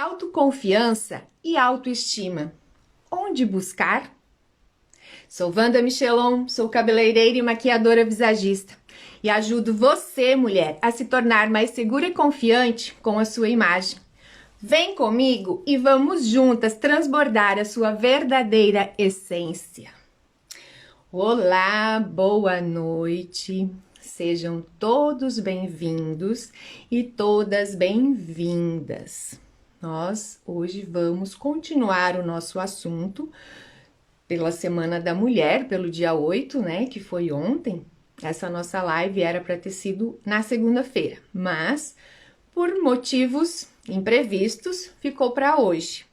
Autoconfiança e autoestima. Onde buscar? Sou Wanda Michelon, sou cabeleireira e maquiadora visagista e ajudo você, mulher, a se tornar mais segura e confiante com a sua imagem. Vem comigo e vamos juntas transbordar a sua verdadeira essência. Olá, boa noite. Sejam todos bem-vindos e todas bem-vindas. Nós hoje vamos continuar o nosso assunto pela Semana da Mulher, pelo dia 8, né, que foi ontem. Essa nossa live era para ter sido na segunda-feira, mas por motivos imprevistos ficou para hoje.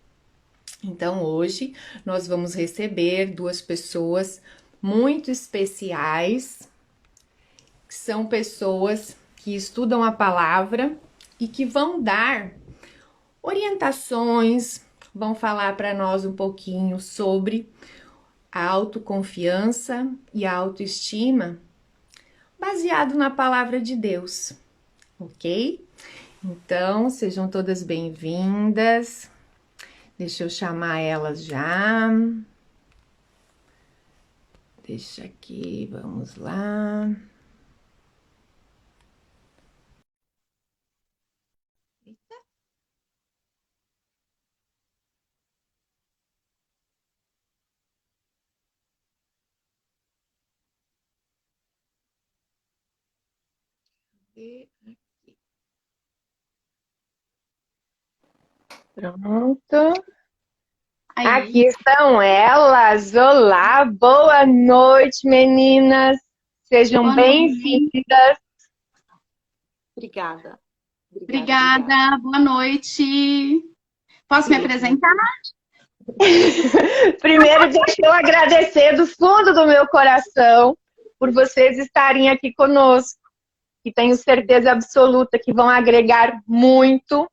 Então hoje nós vamos receber duas pessoas muito especiais, que são pessoas que estudam a palavra e que vão dar orientações, vão falar para nós um pouquinho sobre a autoconfiança e a autoestima baseado na palavra de Deus, ok? Então, sejam todas bem-vindas. Deixa eu chamar elas já. Deixa aqui, vamos lá. Pronto. Aí. Aqui estão elas. Olá, boa noite, meninas. Sejam bem-vindas. Obrigada. Obrigada. Boa noite. Posso me apresentar? Primeiro, deixa eu agradecer do fundo do meu coração por vocês estarem aqui conosco. E tenho certeza absoluta que vão agregar muito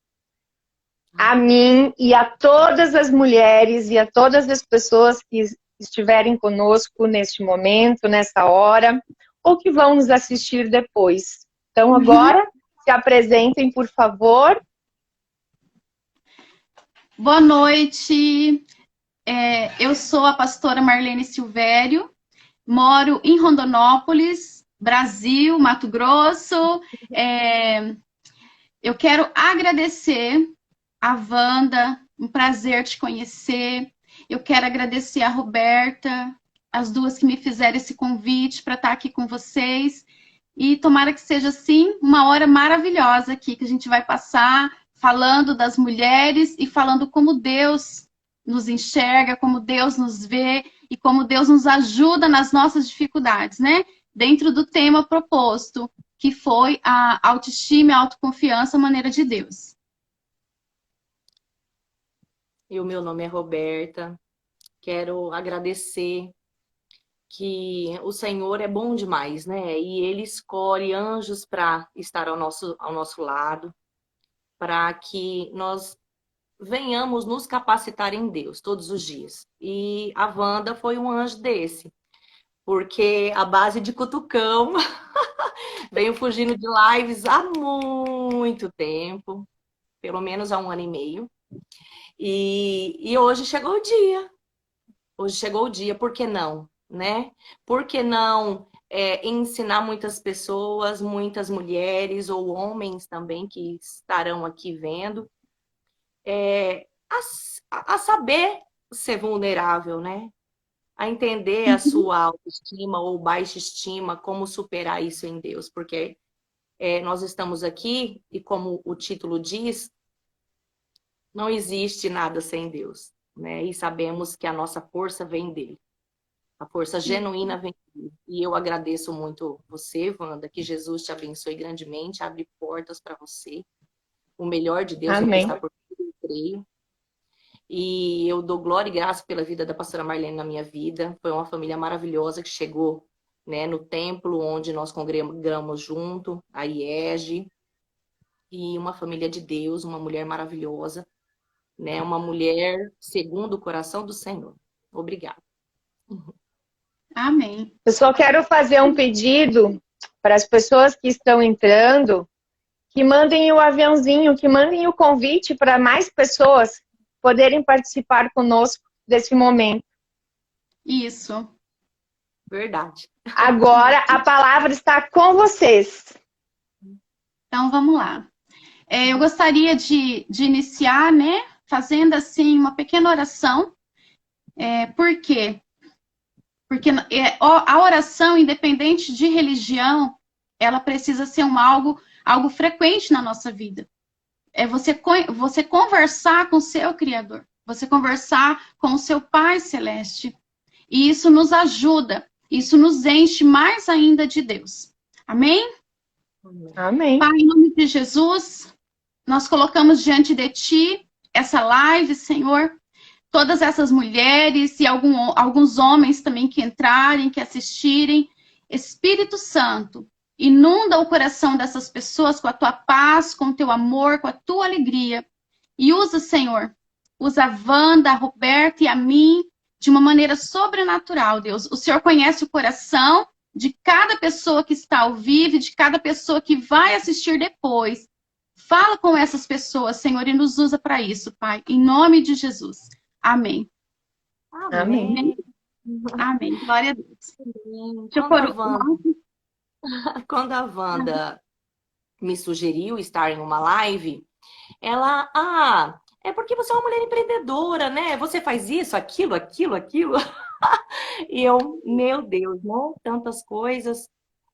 a mim e a todas as mulheres e a todas as pessoas que estiverem conosco neste momento, nessa hora, ou que vão nos assistir depois. Então, agora, se apresentem, por favor. Boa noite. Eu sou a pastora Marlene Silvério, moro em Rondonópolis, Brasil, Mato Grosso. Eu quero agradecer a Wanda, um prazer te conhecer. Eu quero agradecer a Roberta, as duas que me fizeram esse convite para estar aqui com vocês. E tomara que seja, sim, uma hora maravilhosa aqui, que a gente vai passar falando das mulheres e falando como Deus nos enxerga, como Deus nos vê e como Deus nos ajuda nas nossas dificuldades, né? Dentro do tema proposto, que foi a autoestima e a autoconfiança, a maneira de Deus. E o meu nome é Roberta. Quero agradecer que o Senhor é bom demais, né? E Ele escolhe anjos para estar ao nosso lado, para que nós venhamos nos capacitar em Deus todos os dias. E a Wanda foi um anjo desse, porque a base de cutucão veio fugindo de lives há muito tempo, pelo menos há 1 ano e meio. E hoje chegou o dia. Hoje chegou o dia, por que não, né? Por que não ensinar muitas pessoas, muitas mulheres ou homens também que estarão aqui vendo, a saber ser vulnerável, né? A entender a sua autoestima ou baixa estima, como superar isso em Deus, porque nós estamos aqui e como o título diz, não existe nada sem Deus, né? E sabemos que a nossa força vem dele. A força genuína vem dele. E eu agradeço muito você, Wanda, que Jesus te abençoe grandemente, abre portas para você. O melhor de Deus ainda está por vir, eu creio. E eu dou glória e graça pela vida da pastora Marlene na minha vida. Foi uma família maravilhosa que chegou, né, no templo onde nós congregamos junto, a IEG. E uma família de Deus, uma mulher maravilhosa, né? Uma mulher segundo o coração do Senhor. Obrigada. Amém. Eu só quero fazer um pedido para as pessoas que estão entrando, que mandem o aviãozinho, que mandem o convite para mais pessoas poderem participar conosco desse momento. Isso. Verdade. Agora a palavra está com vocês. Então, vamos lá. Eu gostaria de iniciar, né, fazendo, assim, uma pequena oração. Por quê? Porque a oração, independente de religião, ela precisa ser algo frequente na nossa vida. É você conversar com o seu Criador, você conversar com o seu Pai Celeste. E isso nos ajuda, isso nos enche mais ainda de Deus. Amém? Amém. Pai, em nome de Jesus, nós colocamos diante de Ti essa live, Senhor, todas essas mulheres e alguns homens também que entrarem, que assistirem. Espírito Santo, inunda o coração dessas pessoas com a Tua paz, com o Teu amor, com a Tua alegria. E usa, Senhor, usa a Wanda, a Roberta e a mim de uma maneira sobrenatural, Deus. O Senhor conhece o coração de cada pessoa que está ao vivo, de cada pessoa que vai assistir depois. Fala com essas pessoas, Senhor, e nos usa para isso, Pai. Em nome de Jesus. Amém. Amém. Amém. Glória a Deus. Quando a Wanda me sugeriu estar em uma live, ela, é porque você é uma mulher empreendedora, né? Você faz isso, aquilo. E eu, meu Deus, né? Tantas coisas.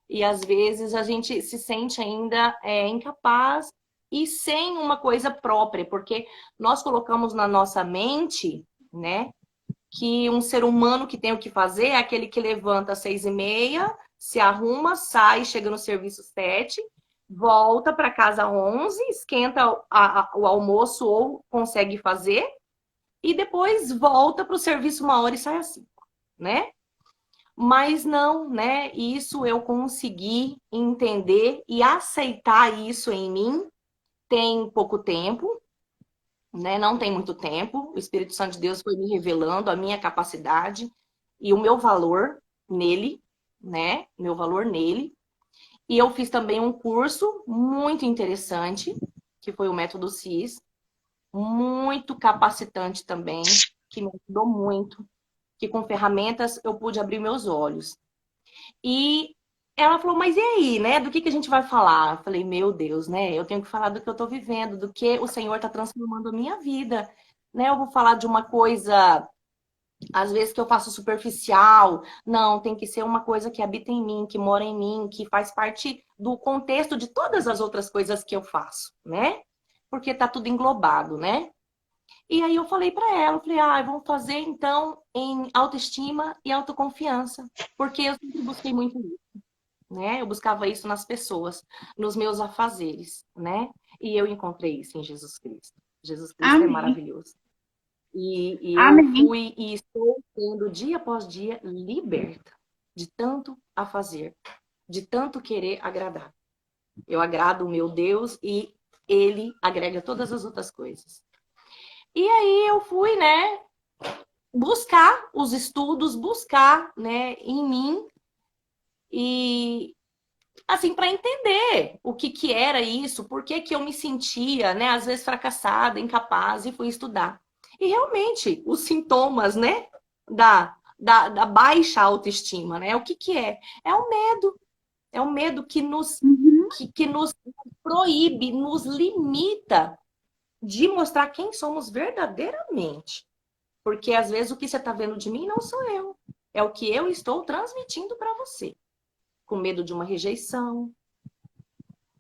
E às vezes a gente se sente ainda incapaz e sem uma coisa própria, porque nós colocamos na nossa mente, né, que um ser humano que tem o que fazer é aquele que levanta às 6h30, se arruma, sai, chega no serviço 7, volta para casa 11, esquenta o almoço ou consegue fazer, e depois volta para o serviço 1h e sai às 5, né? Mas não, né? Isso eu consegui entender e aceitar isso em mim tem pouco tempo, né? Não tem muito tempo. O Espírito Santo de Deus foi me revelando a minha capacidade e o meu valor nele, né? Meu valor nele. E eu fiz também um curso muito interessante, que foi o Método CIS, muito capacitante também, que me ajudou muito, que com ferramentas eu pude abrir meus olhos. E ela falou, mas e aí, né? Do que a gente vai falar? Eu falei, meu Deus, né? Eu tenho que falar do que eu tô vivendo, do que o Senhor tá transformando a minha vida, né? Eu vou falar de uma coisa, às vezes, que eu faço superficial. Não, tem que ser uma coisa que habita em mim, que mora em mim, que faz parte do contexto de todas as outras coisas que eu faço, né? Porque tá tudo englobado, né? E aí eu falei pra ela, eu falei, vamos fazer então em autoestima e autoconfiança, porque eu sempre busquei muito isso, né? Eu buscava isso nas pessoas, nos meus afazeres, né? E eu encontrei isso em Jesus Cristo. Jesus Cristo Amém. É maravilhoso. E eu Amém. fui e estou sendo dia após dia liberta de tanto a fazer, de tanto querer agradar. Eu agrado o meu Deus e Ele agrega todas as outras coisas. E aí eu fui, né, buscar os estudos, buscar, né, em mim e assim para entender o que era isso, por que eu me sentia, né, às vezes fracassada, incapaz e fui estudar. E realmente os sintomas, né, da baixa autoestima, né, o que é? É o medo. É o medo que nos que nos proíbe, nos limita de mostrar quem somos verdadeiramente. Porque às vezes o que você está vendo de mim não sou eu. É o que eu estou transmitindo para você. Com medo de uma rejeição,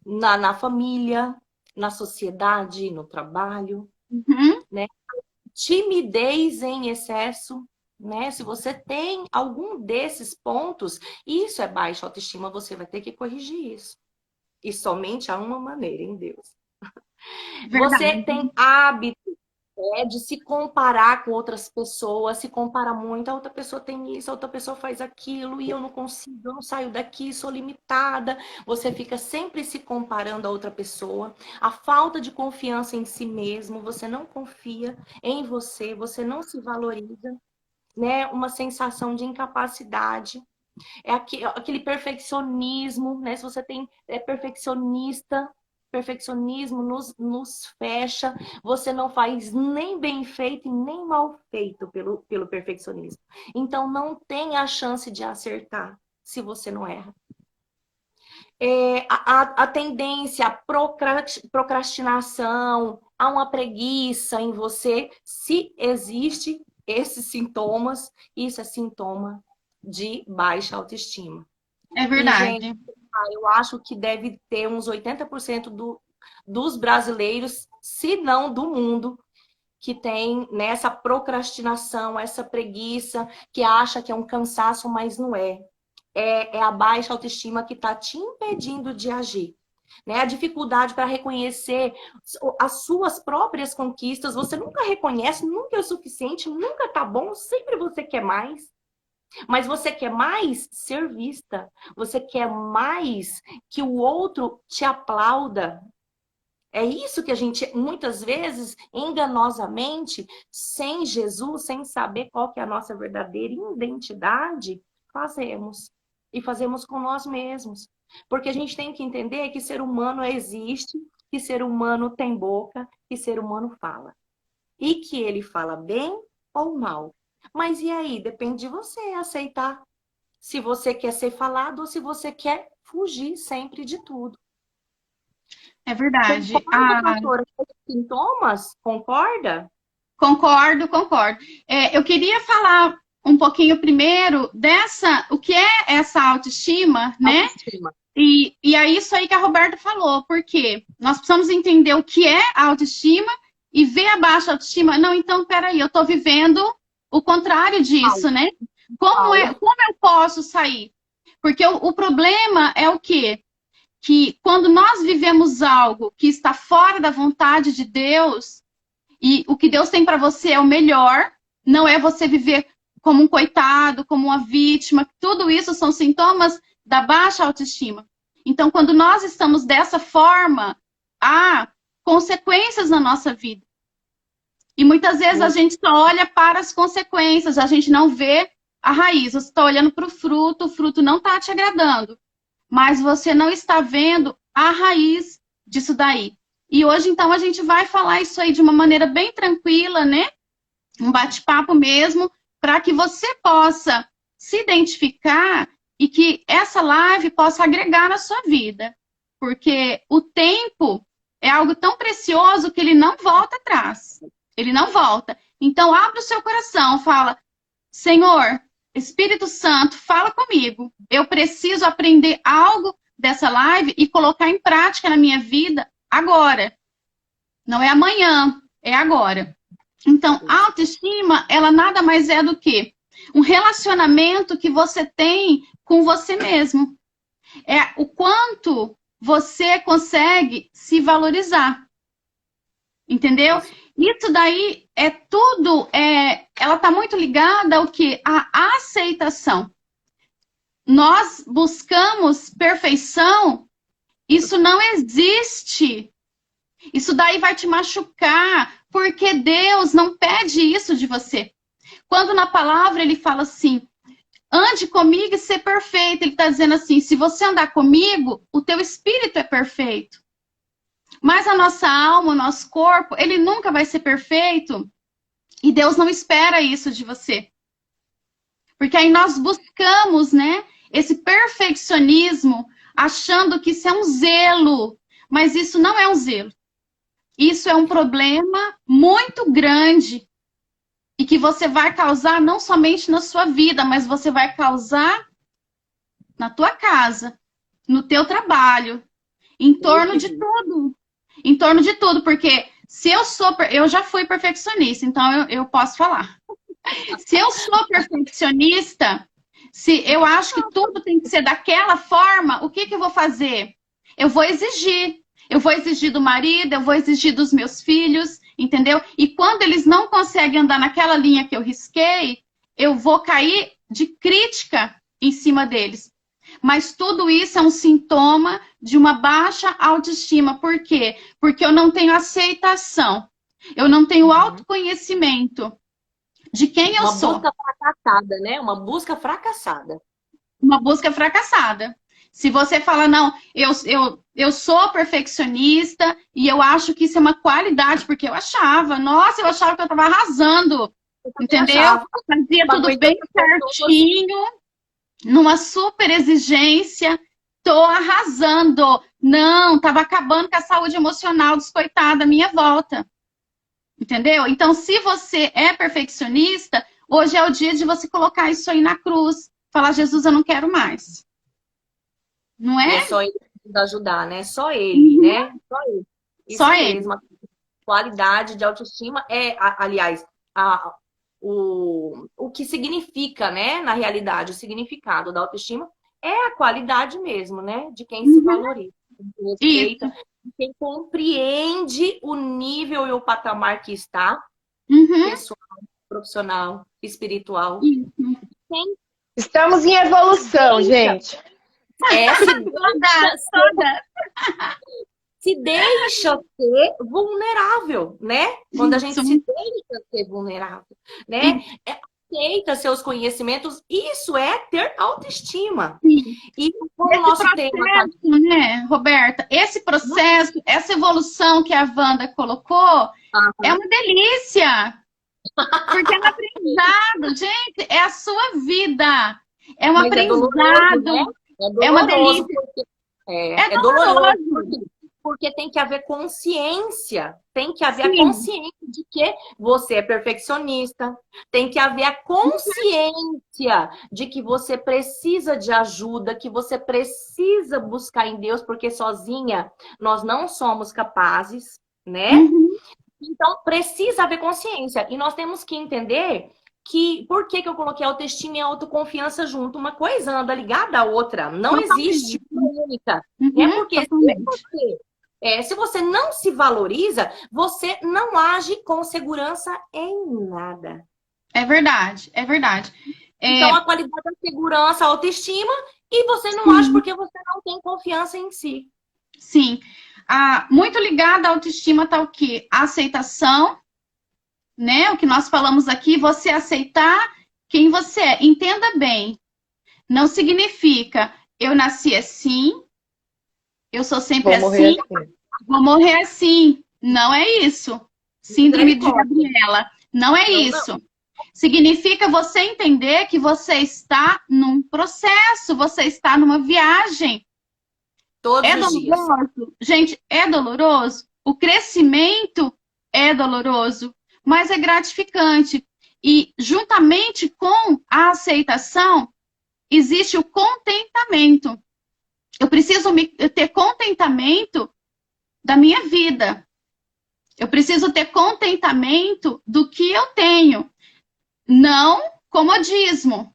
na família, na sociedade, no trabalho. Né? Timidez em excesso. Né? Se você tem algum desses pontos, isso é baixa autoestima, você vai ter que corrigir isso. E somente há uma maneira, em Deus. Verdade. Você tem hábito de se comparar com outras pessoas, se compara muito, a outra pessoa tem isso, a outra pessoa faz aquilo, e eu não consigo, eu não saio daqui, sou limitada. Você fica sempre se comparando a outra pessoa. A falta de confiança em si mesmo, você não confia em você, você não se valoriza, né? Uma sensação de incapacidade. É aquele perfeccionismo, né? Se você é perfeccionista, perfeccionismo nos fecha, você não faz nem bem feito e nem mal feito pelo perfeccionismo. Então, não tem a chance de acertar se você não erra. A tendência à procrastinação, a uma preguiça em você, se existe esses sintomas, isso é sintoma de baixa autoestima. É verdade. E, gente, eu acho que deve ter uns 80% dos brasileiros, se não do mundo, que tem nessa procrastinação, essa preguiça, que acha que é um cansaço, mas não é. É a baixa autoestima que está te impedindo de agir. Né? A dificuldade para reconhecer as suas próprias conquistas. Você nunca reconhece, nunca é o suficiente, nunca está bom, sempre você quer mais. Mas você quer mais ser vista. Você quer mais que o outro te aplauda. É isso que a gente, muitas vezes, enganosamente, sem Jesus, sem saber qual que é a nossa verdadeira identidade, fazemos. E fazemos com nós mesmos. Porque a gente tem que entender que ser humano existe, que ser humano tem boca, que ser humano fala. E que ele fala bem ou mal. Mas e aí? Depende de você aceitar. Se você quer ser falado ou se você quer fugir sempre de tudo. É verdade. Concorda, doutora, com os sintomas? Concorda? Concordo. Eu queria falar um pouquinho primeiro o que é essa autoestima, né? Autoestima. E é isso aí que a Roberta falou, porque nós precisamos entender o que é a autoestima e ver a baixa autoestima. Não, então, peraí, eu estou vivendo o contrário disso, né? Como eu posso sair? Porque o problema é o quê? Que quando nós vivemos algo que está fora da vontade de Deus, e o que Deus tem para você é o melhor, não é você viver como um coitado, como uma vítima, tudo isso são sintomas da baixa autoestima. Então, quando nós estamos dessa forma, há consequências na nossa vida. E muitas vezes a gente só olha para as consequências, a gente não vê a raiz. Você está olhando para o fruto não está te agradando. Mas você não está vendo a raiz disso daí. E hoje, então, a gente vai falar isso aí de uma maneira bem tranquila, né? Um bate-papo mesmo, para que você possa se identificar e que essa live possa agregar na sua vida. Porque o tempo é algo tão precioso que ele não volta atrás. Ele não volta. Então, abre o seu coração, fala, Senhor, Espírito Santo, fala comigo. Eu preciso aprender algo dessa live e colocar em prática na minha vida agora. Não é amanhã, é agora. Então, a autoestima, ela nada mais é do que um relacionamento que você tem com você mesmo. É o quanto você consegue se valorizar. Entendeu? Isso daí é tudo, ela está muito ligada ao que? A aceitação. Nós buscamos perfeição, isso não existe. Isso daí vai te machucar, porque Deus não pede isso de você. Quando na palavra ele fala assim, ande comigo e ser perfeito, ele está dizendo assim, se você andar comigo, o teu espírito é perfeito. Mas a nossa alma, o nosso corpo, ele nunca vai ser perfeito. E Deus não espera isso de você. Porque aí nós buscamos, né, esse perfeccionismo, achando que isso é um zelo. Mas isso não é um zelo. Isso é um problema muito grande. E que você vai causar não somente na sua vida, mas você vai causar na tua casa, no teu trabalho, em torno de tudo. Em torno de tudo, porque se eu já fui perfeccionista, então eu posso falar. Se eu sou perfeccionista, se eu acho que tudo tem que ser daquela forma, o que eu vou fazer? Eu vou exigir. Eu vou exigir do marido, eu vou exigir dos meus filhos, entendeu? E quando eles não conseguem andar naquela linha que eu risquei, eu vou cair de crítica em cima deles. Mas tudo isso é um sintoma de uma baixa autoestima. Por quê? Porque eu não tenho aceitação. Eu não tenho autoconhecimento de quem eu sou. Uma busca fracassada, né? Uma busca fracassada. Uma busca fracassada. Se você fala, não, eu sou perfeccionista e eu acho que isso é uma qualidade, porque eu achava que eu estava arrasando, entendeu? achava. Fazia Uma tudo coisa bem que eu tô- certinho, numa super exigência, tô arrasando. Não, tava acabando com a saúde emocional dos coitados à minha volta. Entendeu? Então, se você é perfeccionista, hoje é o dia de você colocar isso aí na cruz. Falar, Jesus, eu não quero mais. Não E é é? só ele que nos ajudar, né? Só ele, né? Só ele. Só Isso ele. mesmo. A qualidade de autoestima aliás, o que significa, né? Na realidade, o significado da autoestima é a qualidade mesmo, né? De quem se valoriza, de quem Isso. respeita, de quem compreende o nível e o patamar que está, Uhum. pessoal, profissional, espiritual. Isso. Quem Estamos em evolução, gente. se deixa ser vulnerável, né? Quando a gente Isso. se deixa ser vulnerável, né? Aceita seus conhecimentos, isso é ter autoestima. Sim. E como o nosso tema tá... né, Roberta? Esse processo, essa evolução que a Wanda colocou, é uma delícia. Porque é um aprendizado, gente, é a sua vida. É um Mas aprendizado. né? É uma delícia. É doloroso porque tem que haver consciência. Tem que haver a consciência de que você é perfeccionista. Tem que haver a consciência de que você precisa de ajuda, que você precisa buscar em Deus, porque sozinha nós não somos capazes, né? Então, precisa haver consciência. E nós temos que entender que... Por que eu coloquei autoestima e autoconfiança junto? Uma coisa anda ligada à outra. Não existe uma única. É porque se você não se valoriza, você não age com segurança em nada. É verdade, é verdade. Então, a qualidade da segurança, a autoestima, e você não age porque você não tem confiança em si. Sim. Muito ligada à autoestima está o quê? A aceitação, né? O que nós falamos aqui, você aceitar quem você é. Entenda bem. Não significa eu nasci assim, eu sou sempre assim, vou morrer assim. Não é isso. Síndrome de Gabriela. Não é isso. Significa você entender que você está num processo, você está numa viagem. Todos os dias. Doloroso? Gente, é doloroso. O crescimento é doloroso, mas é gratificante. E juntamente com a aceitação, existe o contentamento. Eu preciso ter contentamento da minha vida. Eu preciso ter contentamento do que eu tenho. Não comodismo.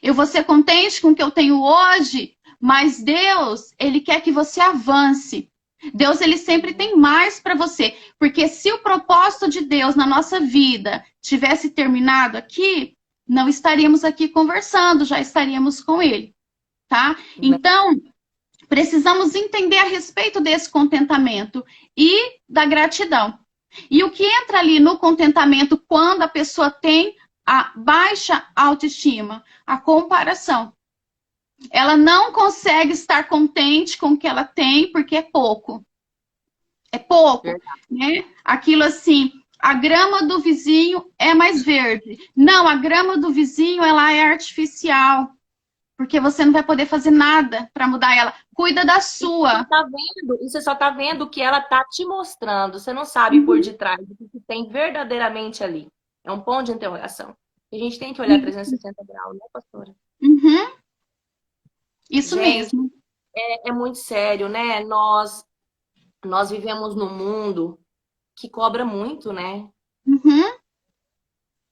Eu vou ser contente com o que eu tenho hoje, mas Deus, Ele quer que você avance. Deus, Ele sempre tem mais para você. Porque se o propósito de Deus na nossa vida tivesse terminado aqui, não estaríamos aqui conversando, já estaríamos com Ele. Tá? Então, precisamos entender a respeito desse contentamento e da gratidão. E o que entra ali no contentamento quando a pessoa tem a baixa autoestima? A comparação. Ela não consegue estar contente com o que ela tem porque é pouco. É pouco, né? Aquilo assim, a grama do vizinho é mais verde. Não, a grama do vizinho, ela é artificial. Porque você não vai poder fazer nada para mudar ela. Cuida da sua. Você só tá vendo o que ela tá te mostrando. Você não sabe por detrás o que tem verdadeiramente ali. É um ponto de interrogação. A gente tem que olhar 360 graus, né, pastora? Isso gente, mesmo. É muito sério, né? Nós vivemos num mundo que cobra muito, né?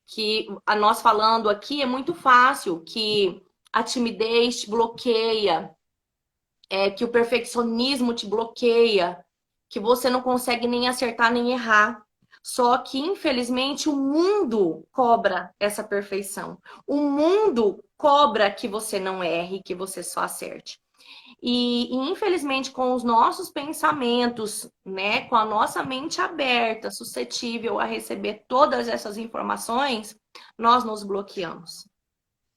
Que nós falando aqui é muito fácil, que a timidez te bloqueia, que o perfeccionismo te bloqueia, que você não consegue nem acertar nem errar. Só que, infelizmente, o mundo cobra essa perfeição. O mundo cobra que você não erre, que você só acerte. E infelizmente, com os nossos pensamentos, né, com a nossa mente aberta, suscetível a receber todas essas informações, nós nos bloqueamos.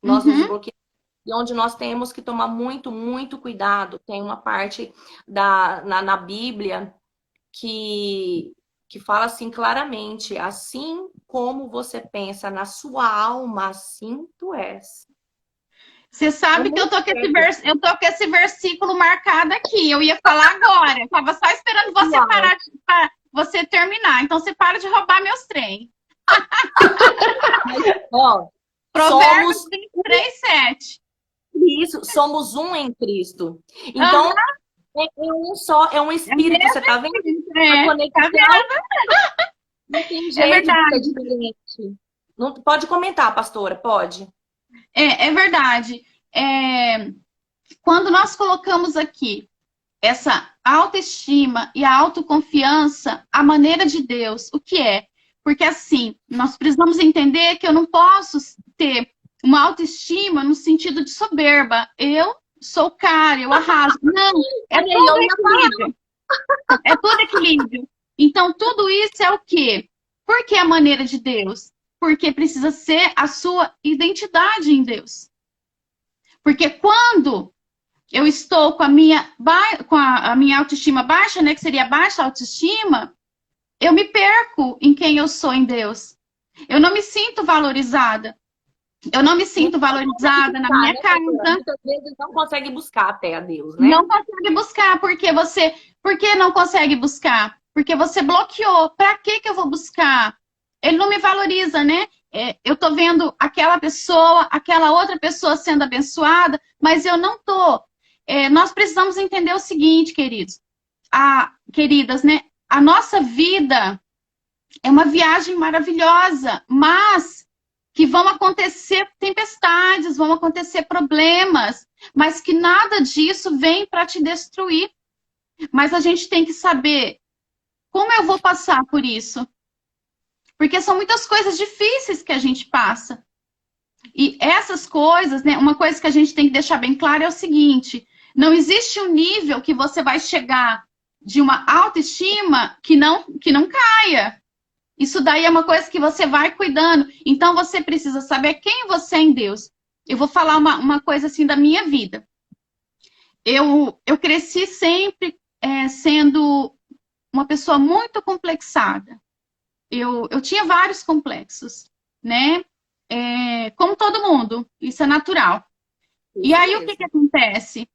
Nós nos bloqueamos. e onde nós temos que tomar muito, muito cuidado. Tem uma parte na Bíblia que fala assim claramente: assim como você pensa na sua alma, assim tu és. Você sabe que eu tô com esse versículo marcado aqui. Eu ia falar agora. Eu tava só esperando você parar pra você terminar. Então você para de roubar meus trem. Ó, Provérbios 23:7. Isso, somos um em Cristo. Então, é um só, é um espírito, você tá vendo? A conexão não tem jeito de ser diferente. Não, pode comentar, pastora, pode. É verdade. Quando nós colocamos aqui essa autoestima e a autoconfiança, a maneira de Deus, o que é? Porque assim, nós precisamos entender que eu não posso ter uma autoestima no sentido de soberba. Eu sou cara, eu arraso. Não, é tudo equilíbrio. É tudo equilíbrio. Então, tudo isso é o quê? Por que a maneira de Deus? Porque precisa ser a sua identidade em Deus. Porque quando eu estou com a minha autoestima baixa, né, que seria baixa autoestima, eu me perco em quem eu sou em Deus. Eu não me sinto valorizada. Eu não me sinto valorizada na minha casa. Muitas vezes não consegue buscar até a Deus, né? Não consegue buscar. Por que não consegue buscar? Porque você bloqueou. Para que eu vou buscar? Ele não me valoriza, né? Eu tô vendo aquela pessoa, aquela outra pessoa sendo abençoada, mas eu não tô. Nós precisamos entender o seguinte, queridos. Queridas, né? A nossa vida é uma viagem maravilhosa, mas que vão acontecer tempestades, vão acontecer problemas, mas que nada disso vem para te destruir. Mas a gente tem que saber como eu vou passar por isso. Porque são muitas coisas difíceis que a gente passa. E essas coisas, né, uma coisa que a gente tem que deixar bem claro é o seguinte: não existe um nível que você vai chegar de uma autoestima que não caia. Isso daí é uma coisa que você vai cuidando. Então, você precisa saber quem você é em Deus. Eu vou falar uma coisa assim da minha vida. Eu cresci sempre sendo uma pessoa muito complexada. Eu tinha vários complexos, né? Como todo mundo. Isso é natural. E aí, o que acontece?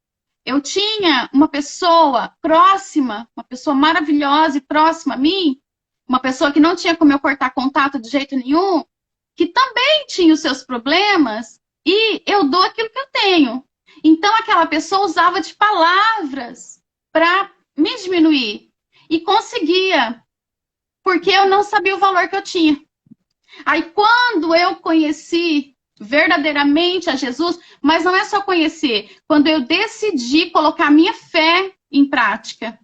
Eu tinha uma pessoa próxima, uma pessoa maravilhosa e próxima a mim, uma pessoa que não tinha como eu cortar contato de jeito nenhum, que também tinha os seus problemas, e eu dou aquilo que eu tenho. Então, aquela pessoa usava de palavras para me diminuir. E conseguia, porque eu não sabia o valor que eu tinha. Aí, quando eu conheci verdadeiramente a Jesus, mas não é só conhecer, quando eu decidi colocar minha fé em prática,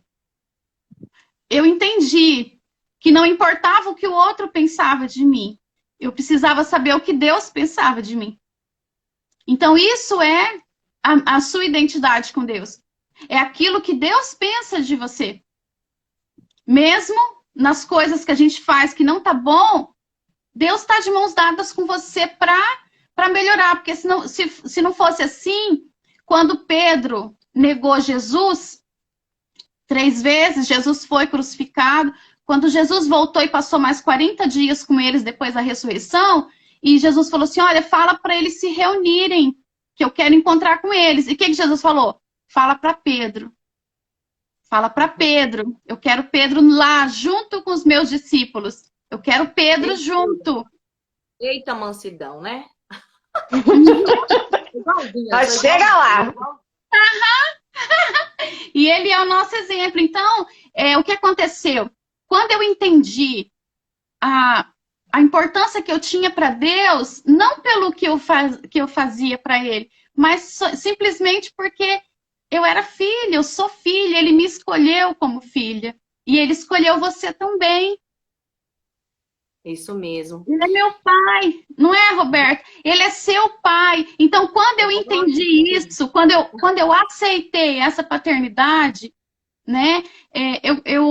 eu entendi que não importava o que o outro pensava de mim. Eu precisava saber o que Deus pensava de mim. Então, isso é a sua identidade com Deus. É aquilo que Deus pensa de você. Mesmo nas coisas que a gente faz que não tá bom, Deus está de mãos dadas com você para melhorar. Porque se não fosse assim, quando Pedro negou Jesus 3 vezes, Jesus foi crucificado. Quando Jesus voltou e passou mais 40 dias com eles depois da ressurreição, e Jesus falou assim: olha, fala para eles se reunirem, que eu quero encontrar com eles. E o que Jesus falou? Fala para Pedro. Fala para Pedro. Eu quero Pedro lá, junto com os meus discípulos. Eu quero Pedro junto. Eita mansidão, né? Chega lá. E ele é o nosso exemplo. Então, o que aconteceu? Quando eu entendi a importância que eu tinha para Deus, não pelo que eu fazia para Ele, mas simplesmente porque eu era filha, eu sou filha, Ele me escolheu como filha. E Ele escolheu você também. Isso mesmo. Ele é meu pai, não é, Roberto? Ele é seu pai. Então, quando eu entendi isso, quando eu aceitei essa paternidade, né?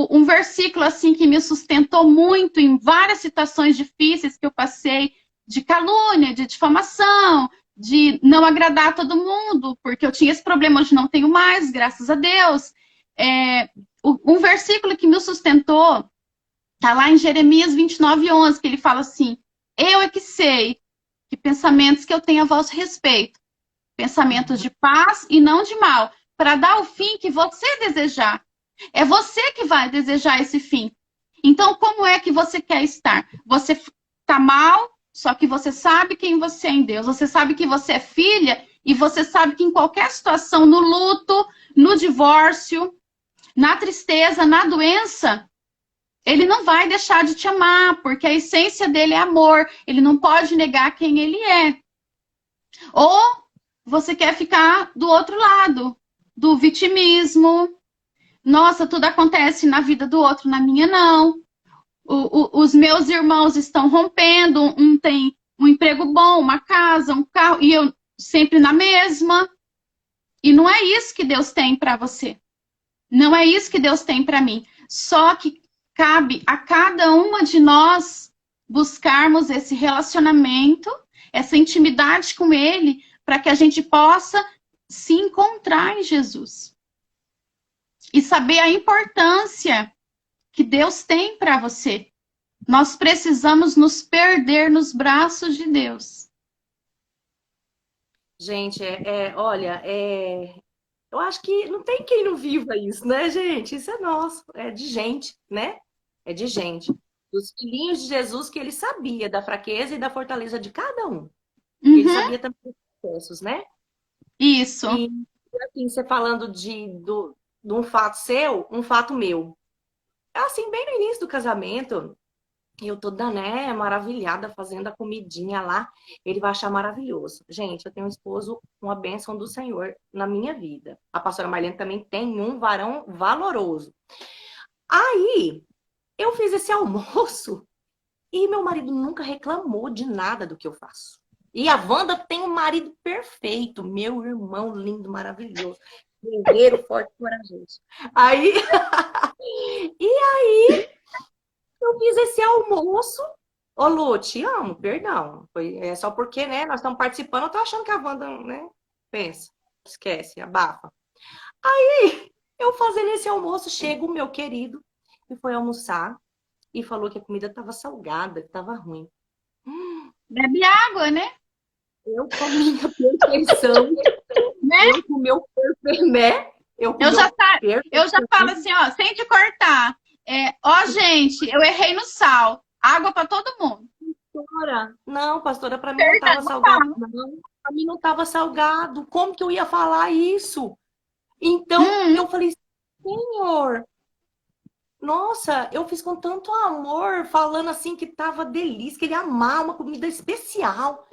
Um versículo assim que me sustentou muito em várias situações difíceis que eu passei, de calúnia, de difamação, de não agradar todo mundo, porque eu tinha esse problema, hoje não tenho mais, graças a Deus. Um versículo que me sustentou está lá em Jeremias 29:11, que ele fala assim: eu é que sei que pensamentos que eu tenho a vosso respeito, pensamentos de paz e não de mal, para dar o fim que você desejar. É você que vai desejar esse fim. Então, como é que você quer estar? Você está mal, só que você sabe quem você é em Deus. Você sabe que você é filha e você sabe que em qualquer situação, no luto, no divórcio, na tristeza, na doença, ele não vai deixar de te amar, porque a essência dele é amor. Ele não pode negar quem ele é. Ou você quer ficar do outro lado, do vitimismo. Nossa, tudo acontece na vida do outro, na minha não. Os meus irmãos estão rompendo, um tem um emprego bom, uma casa, um carro, e eu sempre na mesma. E não é isso que Deus tem para você. Não é isso que Deus tem para mim. Só que cabe a cada uma de nós buscarmos esse relacionamento, essa intimidade com Ele, para que a gente possa se encontrar em Jesus. E saber a importância que Deus tem para você. Nós precisamos nos perder nos braços de Deus. Gente, olha, eu acho que não tem quem não viva isso, né, gente? Isso é nosso, é de gente, né? É de gente. Dos filhinhos de Jesus que ele sabia da fraqueza e da fortaleza de cada um. Ele sabia também dos processos, né? Isso. E assim, você falando de um fato seu, um fato meu. É assim, bem no início do casamento, eu toda, né, maravilhada, fazendo a comidinha lá. Ele vai achar maravilhoso. Gente, eu tenho um esposo, uma bênção do Senhor na minha vida. A pastora Marlene também tem um varão valoroso. Aí, eu fiz esse almoço e meu marido nunca reclamou de nada do que eu faço. E a Wanda tem um marido perfeito, meu irmão lindo, maravilhoso, guerreiro, forte, corajoso. Aí, e aí, eu fiz esse almoço. Ô, Lu, te amo, perdão. É só porque, né, nós estamos participando, eu tô achando que a Wanda, né, pensa, esquece, abafa. Aí, eu fazendo esse almoço, chega o meu querido e foi almoçar e falou que a comida estava salgada, que estava ruim. Bebe água, né? Eu com a minha perfeição, Né? eu com o meu perfeito, né? Eu já falo assim, ó, sem te cortar. Ó, gente, eu errei no sal. Água para todo mundo. Pastora, não, pastora, para mim não estava salgado, não. Para mim não estava salgado. Como que eu ia falar isso? Então, eu falei, Senhor, nossa, eu fiz com tanto amor, falando assim que tava delícia, que ele amava uma comida especial.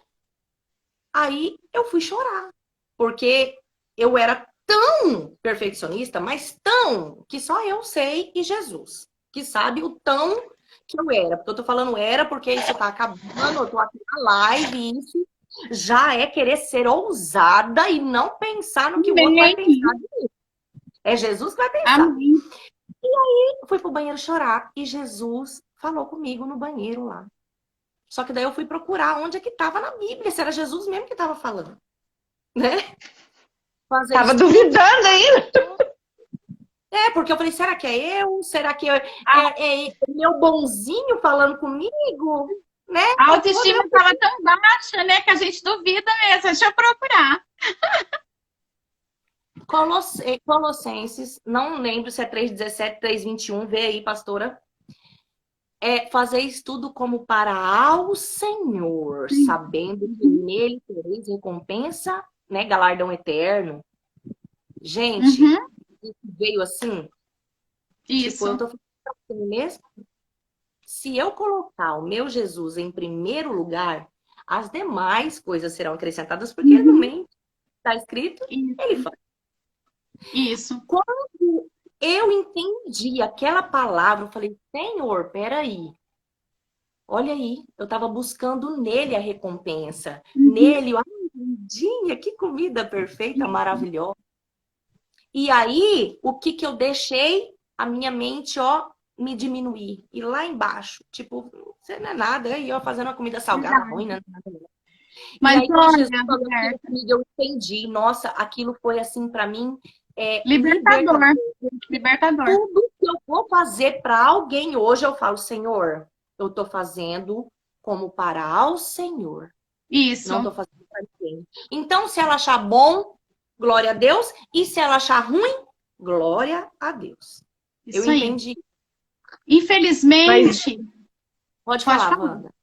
Aí eu fui chorar, porque eu era tão perfeccionista, mas tão, que só eu sei e Jesus, que sabe o tão que eu era. Porque eu tô falando era porque isso tá acabando, eu tô aqui na live e isso já é querer ser ousada e não pensar no que o outro vai pensar de mim. É Jesus que vai pensar. Amém. E aí eu fui pro banheiro chorar e Jesus falou comigo no banheiro lá. Só que daí eu fui procurar onde é que estava na Bíblia, se era Jesus mesmo que estava falando, né? Tava duvidando ainda. Porque eu falei, será que é eu? Será que é meu bonzinho falando comigo? Né? A autoestima estava tão baixa, né, que a gente duvida mesmo. Deixa eu procurar. Colossenses, não lembro se é 3,17, 3,21, vê aí, pastora. Fazeis tudo como para ao Senhor, sabendo que nele tereis recompensa, né, galardão eterno. Gente, isso veio assim. Isso. Tipo, eu tô falando assim mesmo. Se eu colocar o meu Jesus em primeiro lugar, as demais coisas serão acrescentadas, porque ele não mente. Está escrito, ele faz. Isso. Quando eu entendi aquela palavra, eu falei, Senhor, peraí. Olha aí, eu estava buscando nele a recompensa. Nele, ai, lindinha, que comida perfeita, maravilhosa. E aí, o que eu deixei? A minha mente, ó, me diminuir. E lá embaixo, tipo, você não é nada, aí, ó, fazendo uma comida salgada, ruim, não é nada. Mas e aí, quando olha, Jesus falou aquilo Roberta, comigo, eu entendi. Nossa, aquilo foi assim para mim libertador, libertador. libertador. Tudo que eu vou fazer para alguém hoje, eu falo, Senhor, eu estou fazendo como para ao Senhor. Isso, Não estou fazendo para ninguém. Então, se ela achar bom, glória a Deus. E se ela achar ruim, glória a Deus. Eu isso aí. entendi. Infelizmente, Pode pode falar, falar. Wanda.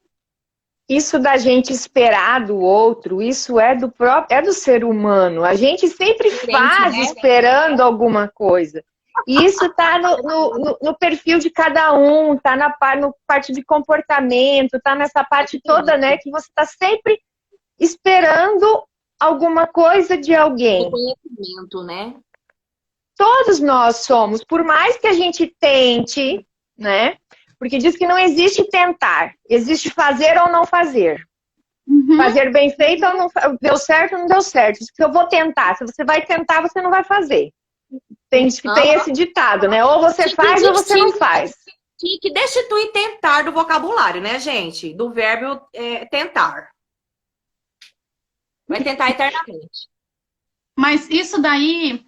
Isso da gente esperar do outro, isso é do próprio, é do ser humano. A gente sempre faz né? esperando alguma coisa. E isso está no perfil de cada um, está no parte de comportamento, está nessa parte toda, né? Que você está sempre esperando alguma coisa de alguém. Reconhecimento, né? Todos nós somos, por mais que a gente tente, né? Porque diz que não existe tentar, existe fazer ou não fazer. Uhum. Fazer bem feito ou não deu certo ou não deu certo. Se eu vou tentar, se você vai tentar, você não vai fazer. Tem esse ditado, né? Ou você faz ou você não faz. Que destituir tentar do vocabulário, né, gente? Do verbo tentar. Vai tentar eternamente. Mas isso daí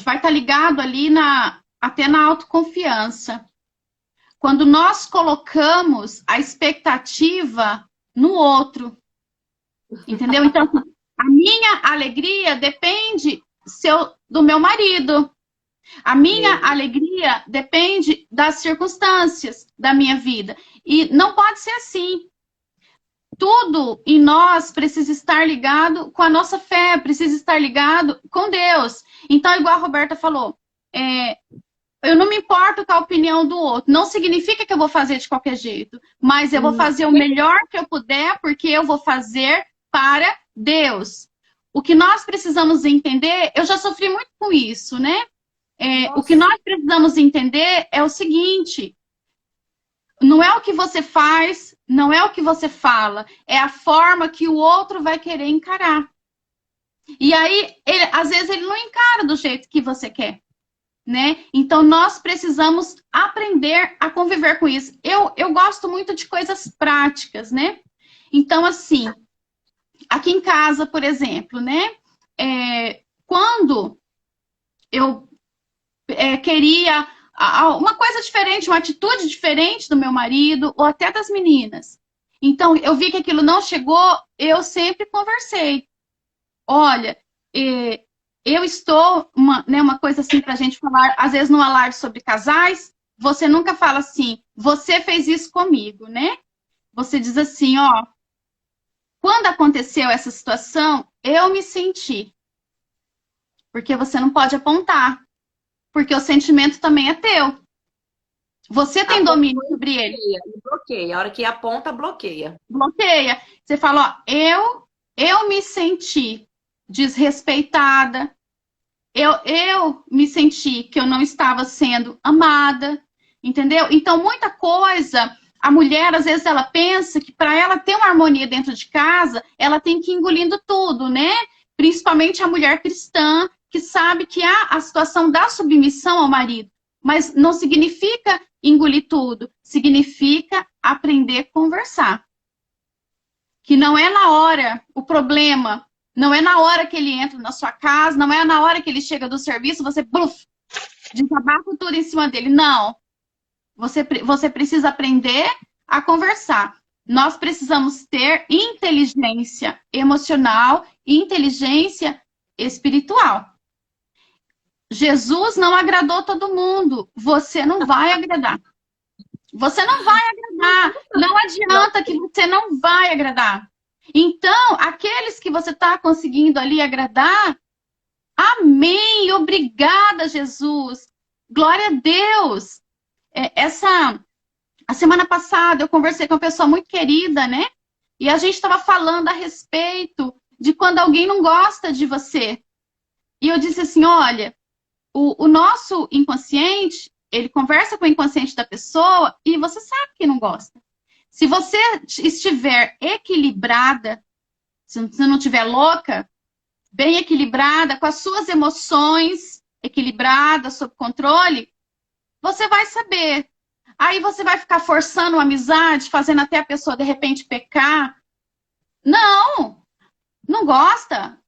vai estar ligado ali até na autoconfiança. Quando nós colocamos a expectativa no outro. Entendeu? Então, a minha alegria depende do meu marido. A minha alegria depende das circunstâncias da minha vida. E não pode ser assim. Tudo em nós precisa estar ligado com a nossa fé, precisa estar ligado com Deus. Então, igual a Roberta falou, eu não me importo com a opinião do outro. Não significa que eu vou fazer de qualquer jeito, mas eu vou fazer o melhor que eu puder, porque eu vou fazer para Deus. O que nós precisamos entender, eu já sofri muito com isso, né? O que nós precisamos entender é o seguinte: não é o que você faz, não é o que você fala, é a forma que o outro vai querer encarar. E aí, às vezes, ele não encara do jeito que você quer, né? Então, nós precisamos aprender a conviver com isso. Eu gosto muito de coisas práticas, né? Então, assim, aqui em casa, por exemplo, né? Quando eu queria uma coisa diferente, uma atitude diferente do meu marido ou até das meninas. Então, eu vi que aquilo não chegou, eu sempre conversei. Olha, eu estou, uma coisa assim para a gente falar, às vezes no alarde sobre casais, você nunca fala assim, você fez isso comigo, né? Você diz assim, ó, quando aconteceu essa situação, eu me senti. Porque você não pode apontar. Porque o sentimento também é teu. Você tem domínio sobre ele. Bloqueia. A hora que aponta, bloqueia. Bloqueia. Você fala, ó, eu me senti desrespeitada. Eu me senti que eu não estava sendo amada. Entendeu? Então, muita coisa, a mulher, às vezes, ela pensa que para ela ter uma harmonia dentro de casa, ela tem que ir engolindo tudo, né? Principalmente a mulher cristã, que sabe que há a situação da submissão ao marido. Mas não significa engolir tudo. Significa aprender a conversar. Que não é na hora o problema. Não é na hora que ele entra na sua casa. Não é na hora que ele chega do serviço. Você desabafa tudo em cima dele. Não. Você precisa aprender a conversar. Nós precisamos ter inteligência emocional e inteligência espiritual. Jesus não agradou todo mundo. Você não vai agradar. Você não vai agradar. Não adianta que você não vai agradar. Então, aqueles que você está conseguindo ali agradar, amém, obrigada, Jesus. Glória a Deus. A semana passada eu conversei com uma pessoa muito querida, né? E a gente estava falando a respeito de quando alguém não gosta de você. E eu disse assim, olha, o nosso inconsciente, ele conversa com o inconsciente da pessoa e você sabe que não gosta. Se você estiver equilibrada, se você não estiver louca, bem equilibrada, com as suas emoções equilibradas, sob controle, você vai saber. Aí você vai ficar forçando uma amizade, fazendo até a pessoa de repente pecar. Não, não gosta.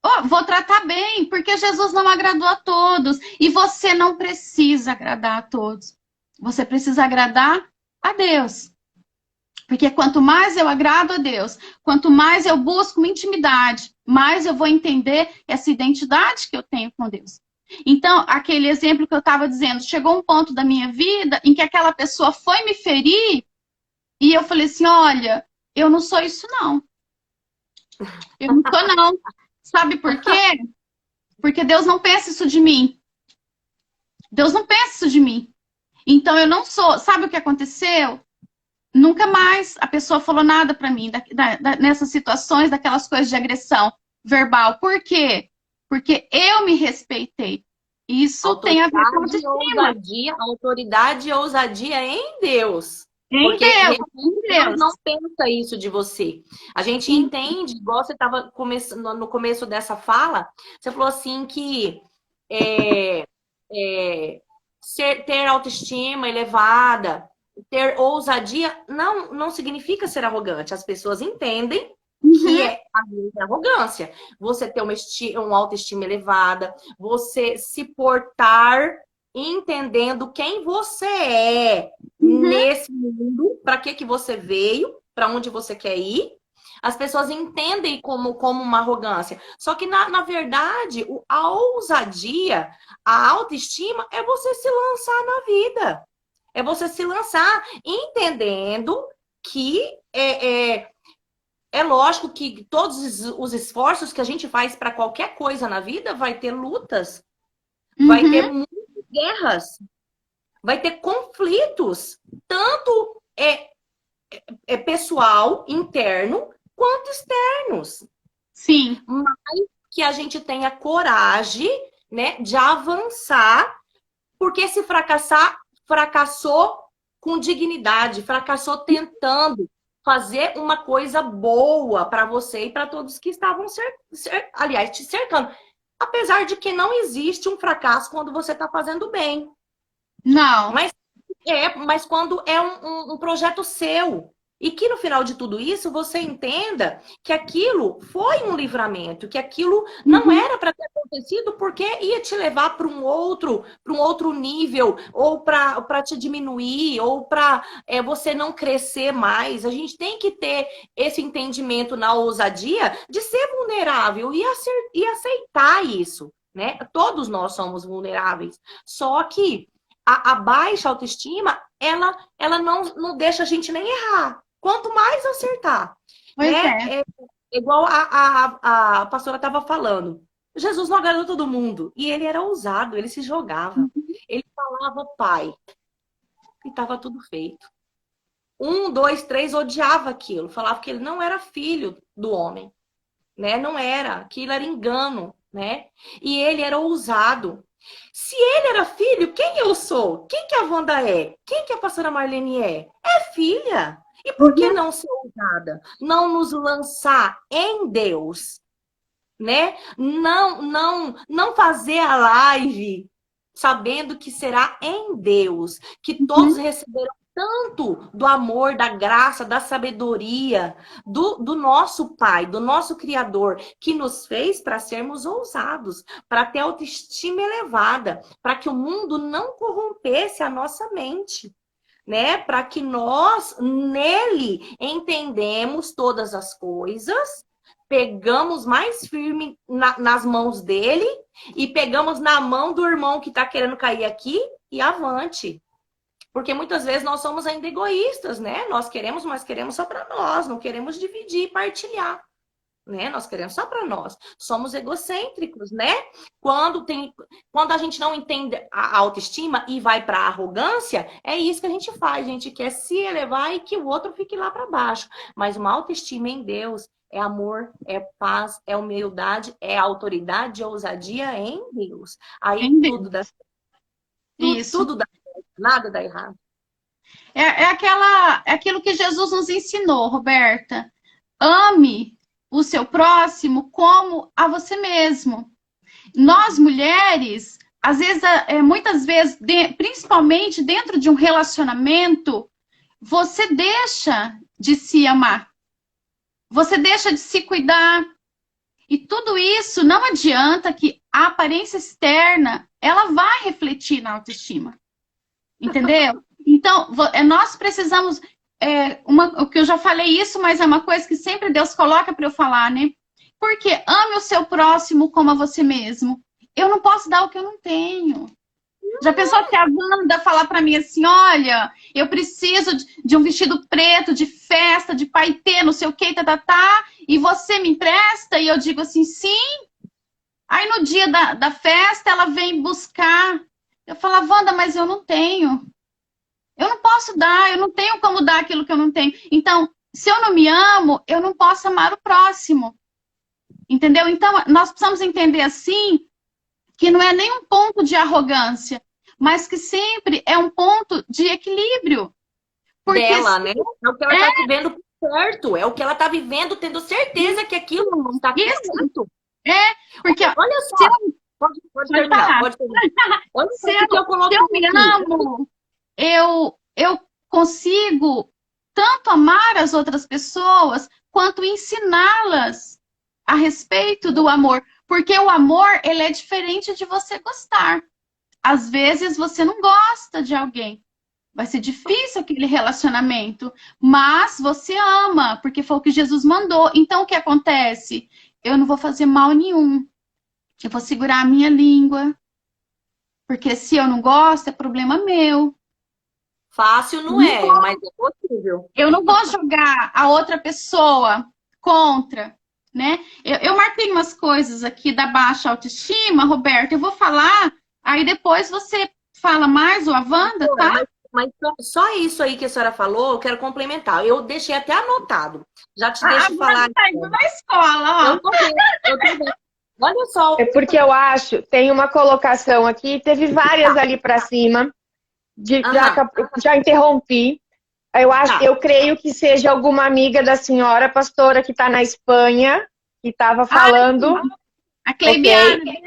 Oh, vou tratar bem, porque Jesus não agradou a todos. E você não precisa agradar a todos. Você precisa agradar a Deus. Porque quanto mais eu agrado a Deus, quanto mais eu busco uma intimidade, mais eu vou entender essa identidade que eu tenho com Deus. Então, aquele exemplo que eu estava dizendo, chegou um ponto da minha vida em que aquela pessoa foi me ferir e eu falei assim, olha, eu não sou isso não. Eu não sou não. Sabe por quê? Porque Deus não pensa isso de mim. Deus não pensa isso de mim. Então, eu não sou. Sabe o que aconteceu? Nunca mais a pessoa falou nada para mim nessas situações, daquelas coisas de agressão verbal. Por quê? Porque eu me respeitei. Isso tem a ver com autoestima. Autoridade e ousadia em Deus. Em Deus, em Deus Deus. não pensa isso de você. A gente entende, igual você estava no começo dessa fala, você falou assim que ter autoestima elevada, ter ousadia, não significa ser arrogante. As pessoas entendem que é arrogância. Você ter uma autoestima elevada, você se portar entendendo quem você é nesse mundo, para que você veio, para onde você quer ir. As pessoas entendem como uma arrogância. Só que, na verdade, a ousadia, a autoestima é você se lançar na vida. É você se lançar entendendo que é lógico que todos os esforços que a gente faz para qualquer coisa na vida vai ter lutas, vai ter muitas guerras, vai ter conflitos, tanto pessoal, interno, quanto externos. Sim. Mas que a gente tenha coragem, né, de avançar, porque se fracassou com dignidade, fracassou tentando fazer uma coisa boa para você e para todos que estavam aliás, te cercando. Apesar de que não existe um fracasso quando você está fazendo bem. Não. Mas quando é um projeto seu. E que no final de tudo isso você entenda que aquilo foi um livramento, que aquilo não era para ter acontecido porque ia te levar para um outro nível, ou para te diminuir, ou para você não crescer mais. A gente tem que ter esse entendimento na ousadia de ser vulnerável e aceitar isso, né? Todos nós somos vulneráveis. Só que a baixa autoestima, ela não deixa a gente nem errar. Quanto mais acertar. Pois né? Igual a pastora estava falando. Jesus não agradou todo mundo. E ele era ousado, ele se jogava. Ele falava pai. E estava tudo feito. 1, 2, 3 odiava aquilo. Falava que ele não era filho do homem. Né? Não era. Aquilo era engano. Né? E ele era ousado. Se ele era filho, quem eu sou? Quem que a Wanda é? Quem que a pastora Marlene é? É filha. E por que não ser ousada? Não nos lançar em Deus, né? Não fazer a live sabendo que será em Deus, que todos receberão tanto do amor, da graça, da sabedoria do nosso Pai, do nosso Criador, que nos fez para sermos ousados, para ter autoestima elevada, para que o mundo não corrompesse a nossa mente. Né? Para que nós, nele, entendemos todas as coisas, pegamos mais firme nas mãos dele e pegamos na mão do irmão que está querendo cair aqui e avante. Porque muitas vezes nós somos ainda egoístas, né? Nós queremos, mas queremos só para nós, não queremos dividir e partilhar. Né? Nós queremos só para nós. Somos egocêntricos, né? Quando a gente não entende a autoestima e vai para a arrogância, é isso que a gente faz. A gente quer se elevar e que o outro fique lá para baixo. Mas uma autoestima em Deus é amor, é paz, é humildade, é autoridade, é ousadia em Deus. Aí tudo dá certo. Tudo dá certo, nada dá errado. É aquilo que Jesus nos ensinou, Roberta. Ame o seu próximo como a você mesmo. Nós, mulheres, às vezes, muitas vezes, principalmente dentro de um relacionamento, você deixa de se amar. Você deixa de se cuidar. E tudo isso não adianta que a aparência externa, ela vai refletir na autoestima. Entendeu? Então, nós precisamos... o que eu já falei isso, mas é uma coisa que sempre Deus coloca para eu falar, né? Porque ame o seu próximo como a você mesmo. Eu não posso dar o que eu não tenho. Já pensou que a Wanda falar para mim assim, olha, eu preciso de um vestido preto, de festa, de paetê, não sei o que, e você me empresta? E eu digo assim, sim. Aí no dia da festa, ela vem buscar. Eu falo, Wanda, mas eu não tenho. Eu não posso dar, eu não tenho como dar aquilo que eu não tenho. Então, se eu não me amo, eu não posso amar o próximo. Entendeu? Então, nós precisamos entender assim, que não é nem um ponto de arrogância, mas que sempre é um ponto de equilíbrio. Porque dela, né? É o que ela está vivendo certo, é o que ela está vivendo, tendo certeza que aquilo não está certo. Porque olha só, pode terminar, pode terminar. Olha só que eu coloco se eu me amo, eu consigo tanto amar as outras pessoas, quanto ensiná-las a respeito do amor. Porque o amor, ele é diferente de você gostar. Às vezes, você não gosta de alguém. Vai ser difícil aquele relacionamento. Mas você ama, porque foi o que Jesus mandou. Então, o que acontece? Eu não vou fazer mal nenhum. Eu vou segurar a minha língua. Porque se eu não gosto, é problema meu. Fácil não é, mas é possível. Eu não vou jogar a outra pessoa contra, né? Eu marquei umas coisas aqui da baixa autoestima, Roberto, eu vou falar, aí depois você fala mais, ou a Wanda, tá? Mas só isso aí que a senhora falou, eu quero complementar. Eu deixei até anotado. Já te deixo falar. Tá indo na escola, ó. Eu tô vendo. Olha só. É porque eu acho, tem uma colocação aqui, teve várias ali para cima, já interrompi. Eu creio que seja alguma amiga da senhora, pastora, que está na Espanha, que estava falando. A Cleibiane,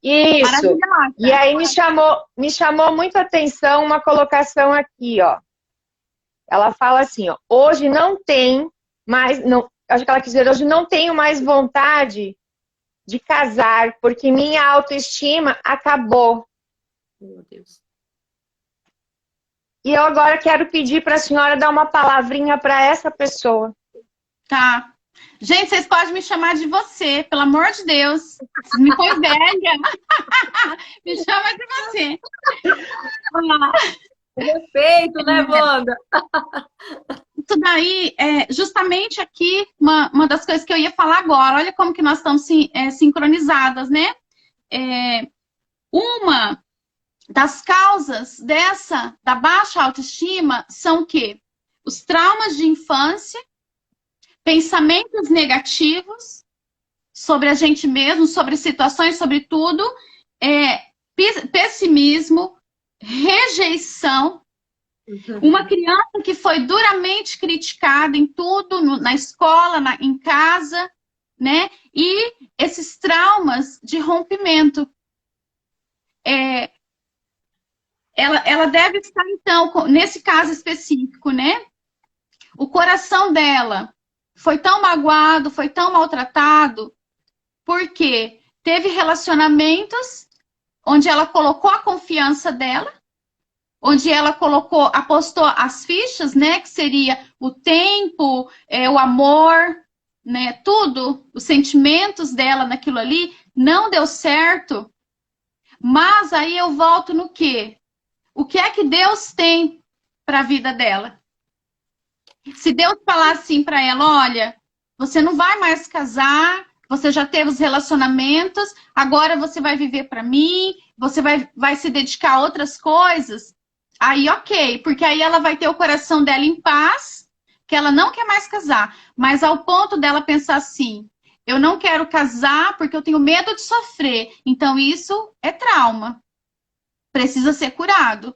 isso. E aí me chamou muito a atenção uma colocação aqui, ó. Ela fala assim, ó, hoje não tem mais, não, acho que ela quis dizer, hoje não tenho mais vontade de casar, porque minha autoestima acabou. Meu Deus. E eu agora quero pedir para a senhora dar uma palavrinha para essa pessoa. Tá. Gente, vocês podem me chamar de você, pelo amor de Deus. Vocês me põem velha. Me chama de você. Respeito, né, Wanda? Isso daí, justamente aqui, uma das coisas que eu ia falar agora. Olha como que nós estamos sincronizadas, né? Uma das causas da baixa autoestima são o quê? Os traumas de infância, pensamentos negativos sobre a gente mesmo, sobre situações, sobre tudo, pessimismo, rejeição. Uma criança que foi duramente criticada em tudo, na escola, em casa, né? E esses traumas de rompimento. Ela deve estar, então, nesse caso específico, né? O coração dela foi tão magoado, foi tão maltratado, porque teve relacionamentos onde ela colocou a confiança dela, onde ela apostou as fichas, né? Que seria o tempo, o amor, né? Tudo, os sentimentos dela naquilo ali, não deu certo. Mas aí eu volto no quê? O que é que Deus tem para a vida dela? Se Deus falar assim para ela, olha, você não vai mais casar, você já teve os relacionamentos, agora você vai viver para mim, você vai se dedicar a outras coisas, aí ok, porque aí ela vai ter o coração dela em paz, que ela não quer mais casar, mas ao ponto dela pensar assim, eu não quero casar porque eu tenho medo de sofrer, então isso é trauma. Precisa ser curado.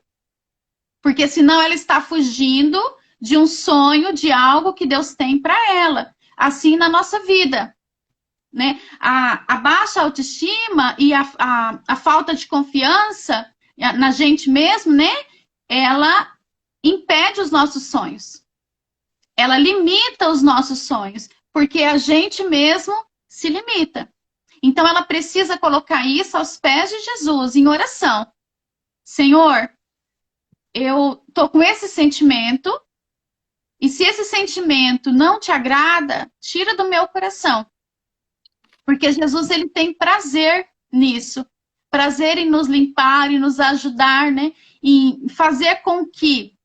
Porque senão ela está fugindo de um sonho, de algo que Deus tem para ela. Assim na nossa vida. né? A baixa autoestima e a falta de confiança na gente mesmo, né? Ela impede os nossos sonhos. Ela limita os nossos sonhos, porque a gente mesmo se limita. Então, ela precisa colocar isso aos pés de Jesus, em oração. Senhor, eu tô com esse sentimento, e se esse sentimento não te agrada, tira do meu coração. Porque Jesus, ele tem prazer nisso. Prazer em nos limpar, em nos ajudar, né? Em fazer com que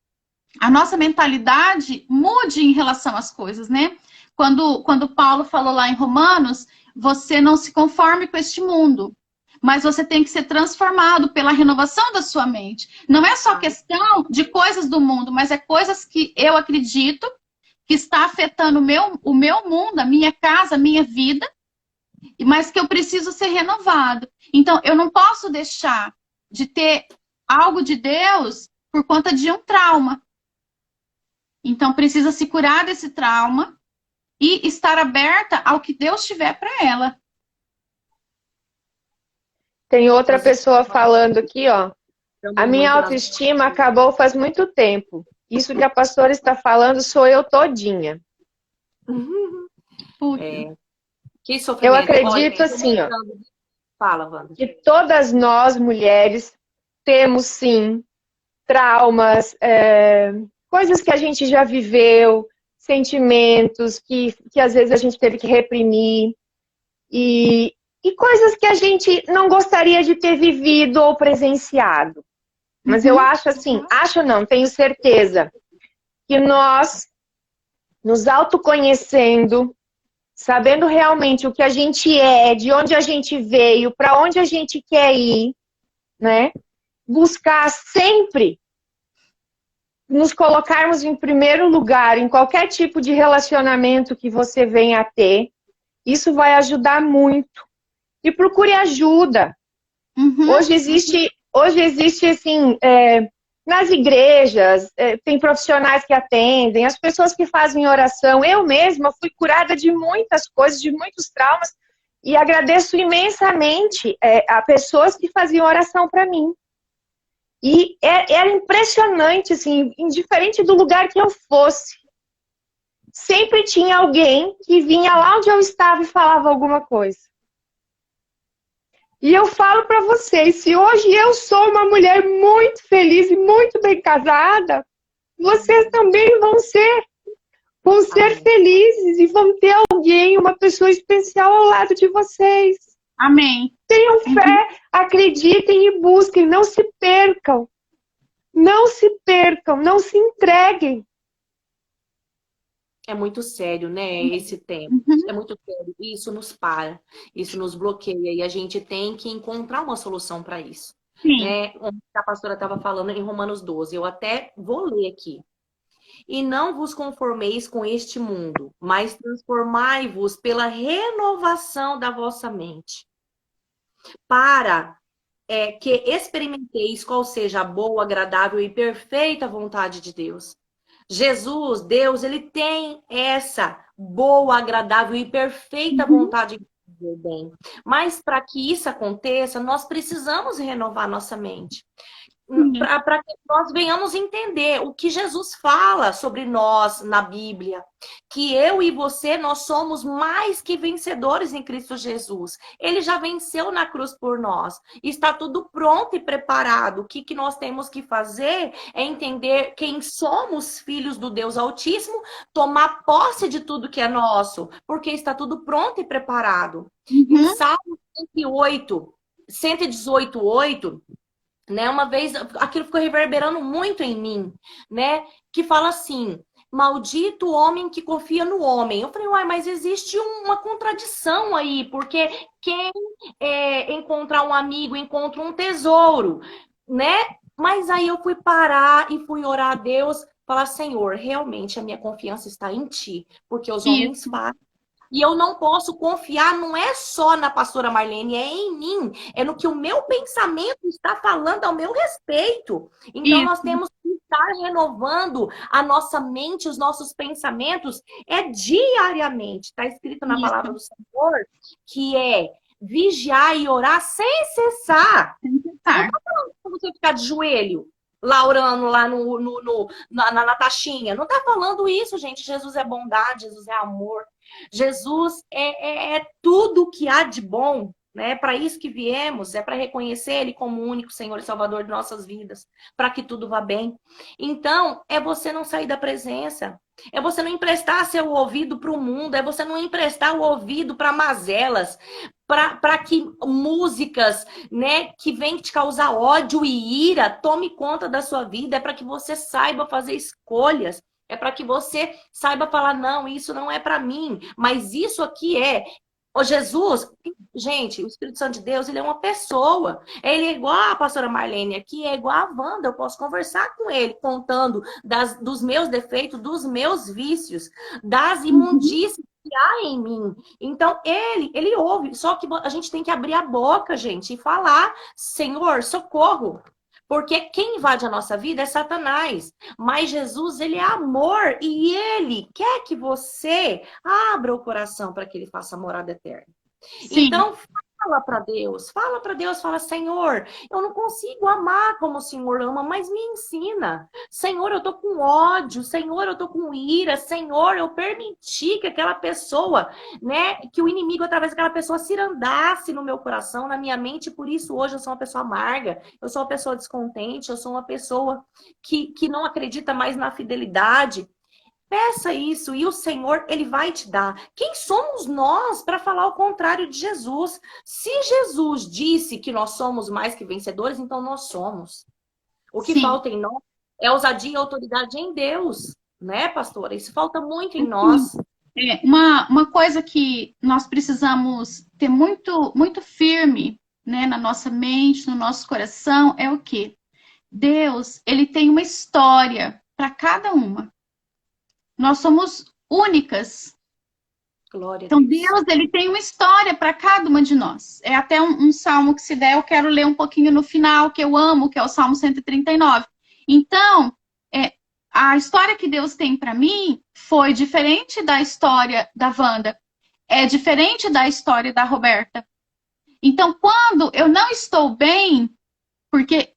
a nossa mentalidade mude em relação às coisas, né? Quando Paulo falou lá em Romanos, você não se conforme com este mundo, mas você tem que ser transformado pela renovação da sua mente. Não é só questão de coisas do mundo, mas é coisas que eu acredito que está afetando o meu mundo, a minha casa, a minha vida, mas que eu preciso ser renovado. Então, eu não posso deixar de ter algo de Deus por conta de um trauma. Então, precisa se curar desse trauma e estar aberta ao que Deus tiver para ela. Tem outra pessoa falando aqui, ó. A minha autoestima acabou faz muito tempo. Isso que a pastora está falando sou eu todinha. Que sofrimento. Eu acredito assim, ó. Fala, Wanda. Que todas nós, mulheres, temos sim traumas, coisas que a gente já viveu, sentimentos que às vezes a gente teve que reprimir e coisas que a gente não gostaria de ter vivido ou presenciado. Mas eu acho assim, tenho certeza que nós, nos autoconhecendo, sabendo realmente o que a gente é, de onde a gente veio, para onde a gente quer ir, né? Buscar sempre nos colocarmos em primeiro lugar em qualquer tipo de relacionamento que você venha a ter, isso vai ajudar muito. E procure ajuda. Hoje existe assim, nas igrejas, tem profissionais que atendem, as pessoas que fazem oração. Eu mesma fui curada de muitas coisas, de muitos traumas, e agradeço imensamente a pessoas que faziam oração para mim. E era impressionante, assim, indiferente do lugar que eu fosse. Sempre tinha alguém que vinha lá onde eu estava e falava alguma coisa. E eu falo para vocês, se hoje eu sou uma mulher muito feliz e muito bem casada, vocês também vão ser felizes e vão ter alguém, uma pessoa especial ao lado de vocês. Amém. Tenham fé, acreditem e busquem, não se percam. Não se percam, não se entreguem. É muito sério, né, esse tempo. É muito sério. Isso nos para, isso nos bloqueia e a gente tem que encontrar uma solução para isso. Né? Como a pastora estava falando em Romanos 12, eu até vou ler aqui. E não vos conformeis com este mundo, mas transformai-vos pela renovação da vossa mente, para que experimenteis qual seja a boa, agradável e perfeita vontade de Deus. Jesus, Deus, ele tem essa boa, agradável e perfeita vontade de fazer bem. Mas para que isso aconteça, nós precisamos renovar nossa mente. Para que nós venhamos entender o que Jesus fala sobre nós na Bíblia. Que eu e você, nós somos mais que vencedores em Cristo Jesus. Ele já venceu na cruz por nós. Está tudo pronto e preparado. O que nós temos que fazer é entender quem somos, filhos do Deus Altíssimo, tomar posse de tudo que é nosso, porque está tudo pronto e preparado. Em Salmo 118:8, né? Uma vez, aquilo ficou reverberando muito em mim, né? Que fala assim: maldito o homem que confia no homem. Eu falei, uai, mas existe uma contradição aí, porque quem encontrar um amigo encontra um tesouro, né? Mas aí eu fui parar e fui orar a Deus, falar, Senhor, realmente a minha confiança está em Ti, porque os homens falham. E eu não posso confiar, não é só na pastora Marlene, é em mim. É no que o meu pensamento está falando ao meu respeito. Então, Isso. nós temos que estar renovando a nossa mente, os nossos pensamentos, diariamente. Está escrito na palavra do Senhor que é vigiar e orar sem cessar. Tá. Não você ficar de joelho, lá orando lá na taxinha. Não está falando isso, gente. Jesus é bondade, Jesus é amor. Jesus é tudo que há de bom, né? Para isso que viemos, é para reconhecer Ele como o único Senhor e Salvador de nossas vidas, para que tudo vá bem. Então, é você não sair da presença. É você não emprestar seu ouvido para o mundo, é você não emprestar o ouvido para mazelas, para que músicas, né, que vêm te causar ódio e ira tome conta da sua vida. É para que você saiba fazer escolhas. É para que você saiba falar, não, isso não é para mim, mas isso aqui é. Ô Jesus, gente, o Espírito Santo de Deus, ele é uma pessoa. Ele é igual a pastora Marlene aqui, é igual a Wanda. Eu posso conversar com ele, contando dos meus defeitos, dos meus vícios, das imundícias que há em mim. Então, ele ouve. Só que a gente tem que abrir a boca, gente, e falar, Senhor, socorro. Porque quem invade a nossa vida é Satanás. Mas Jesus, ele é amor. E ele quer que você abra o coração para que ele faça morada eterna. Sim. Então, fala para Deus, fala, Senhor, eu não consigo amar como o Senhor ama, mas me ensina. Senhor, eu tô com ódio, Senhor, eu tô com ira, Senhor, eu permiti que aquela pessoa, né, que o inimigo através daquela pessoa cirandasse no meu coração, na minha mente, por isso hoje eu sou uma pessoa amarga, eu sou uma pessoa descontente, eu sou uma pessoa que não acredita mais na fidelidade. Peça isso e o Senhor, ele vai te dar. Quem somos nós para falar o contrário de Jesus? Se Jesus disse que nós somos mais que vencedores, então nós somos. O que falta em nós é ousadia e autoridade em Deus, né, pastora? Isso falta muito em nós. Uma coisa que nós precisamos ter muito, muito firme, né, na nossa mente, no nosso coração, é o quê? Deus, ele tem uma história para cada uma. Nós somos únicas. Glória a Então, Deus. Deus, ele tem uma história para cada uma de nós. É até um salmo que, se der, eu quero ler um pouquinho no final, que eu amo, que é o Salmo 139. Então, a história que Deus tem para mim foi diferente da história da Wanda. É diferente da história da Roberta. Então, quando eu não estou bem, porque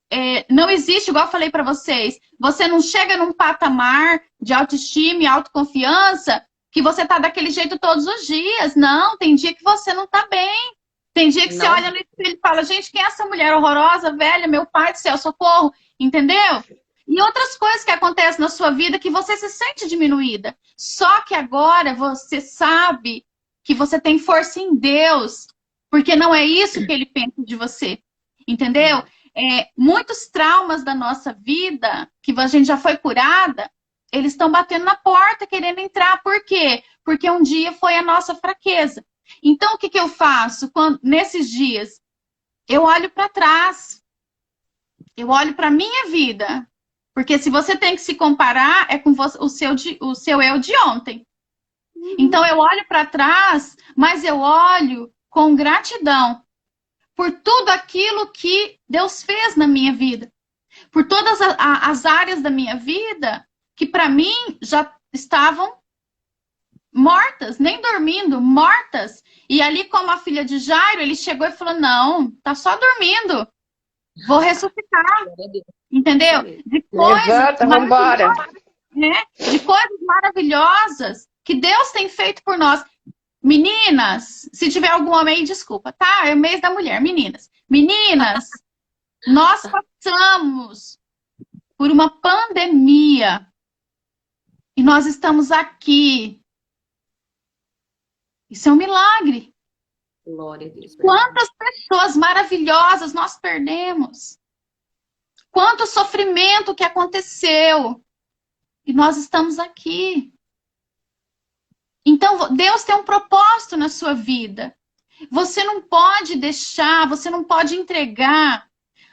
não existe, igual eu falei para vocês, você não chega num patamar de autoestima e autoconfiança que você tá daquele jeito todos os dias. Não, tem dia que você não tá bem. Tem dia que você olha no espelho e fala, gente, quem é essa mulher horrorosa, velha, meu pai do céu, socorro, entendeu? E outras coisas que acontecem na sua vida que você se sente diminuída. Só que agora você sabe que você tem força em Deus, porque não é isso que ele pensa de você, entendeu? Muitos traumas da nossa vida, que a gente já foi curada, eles estão batendo na porta, querendo entrar. Por quê? Porque um dia foi a nossa fraqueza. Então, o que eu faço? Nesses dias, eu olho para trás. Eu olho para a minha vida. Porque se você tem que se comparar, é com você, o seu eu de ontem. Então, eu olho para trás, mas eu olho com gratidão por tudo aquilo que Deus fez na minha vida. Por todas as áreas da minha vida que para mim já estavam mortas, nem dormindo, mortas. E ali, como a filha de Jairo, ele chegou e falou, não, tá só dormindo. Vou ressuscitar. Entendeu? De coisas de coisas maravilhosas que Deus tem feito por nós. Meninas, se tiver algum homem aí, desculpa, tá? É o mês da mulher. Meninas, nós passamos por uma pandemia e nós estamos aqui. Isso é um milagre. Glória a Deus. Quantas pessoas maravilhosas nós perdemos. Quanto sofrimento que aconteceu. E nós estamos aqui. Então, Deus tem um propósito na sua vida. Você não pode deixar, você não pode entregar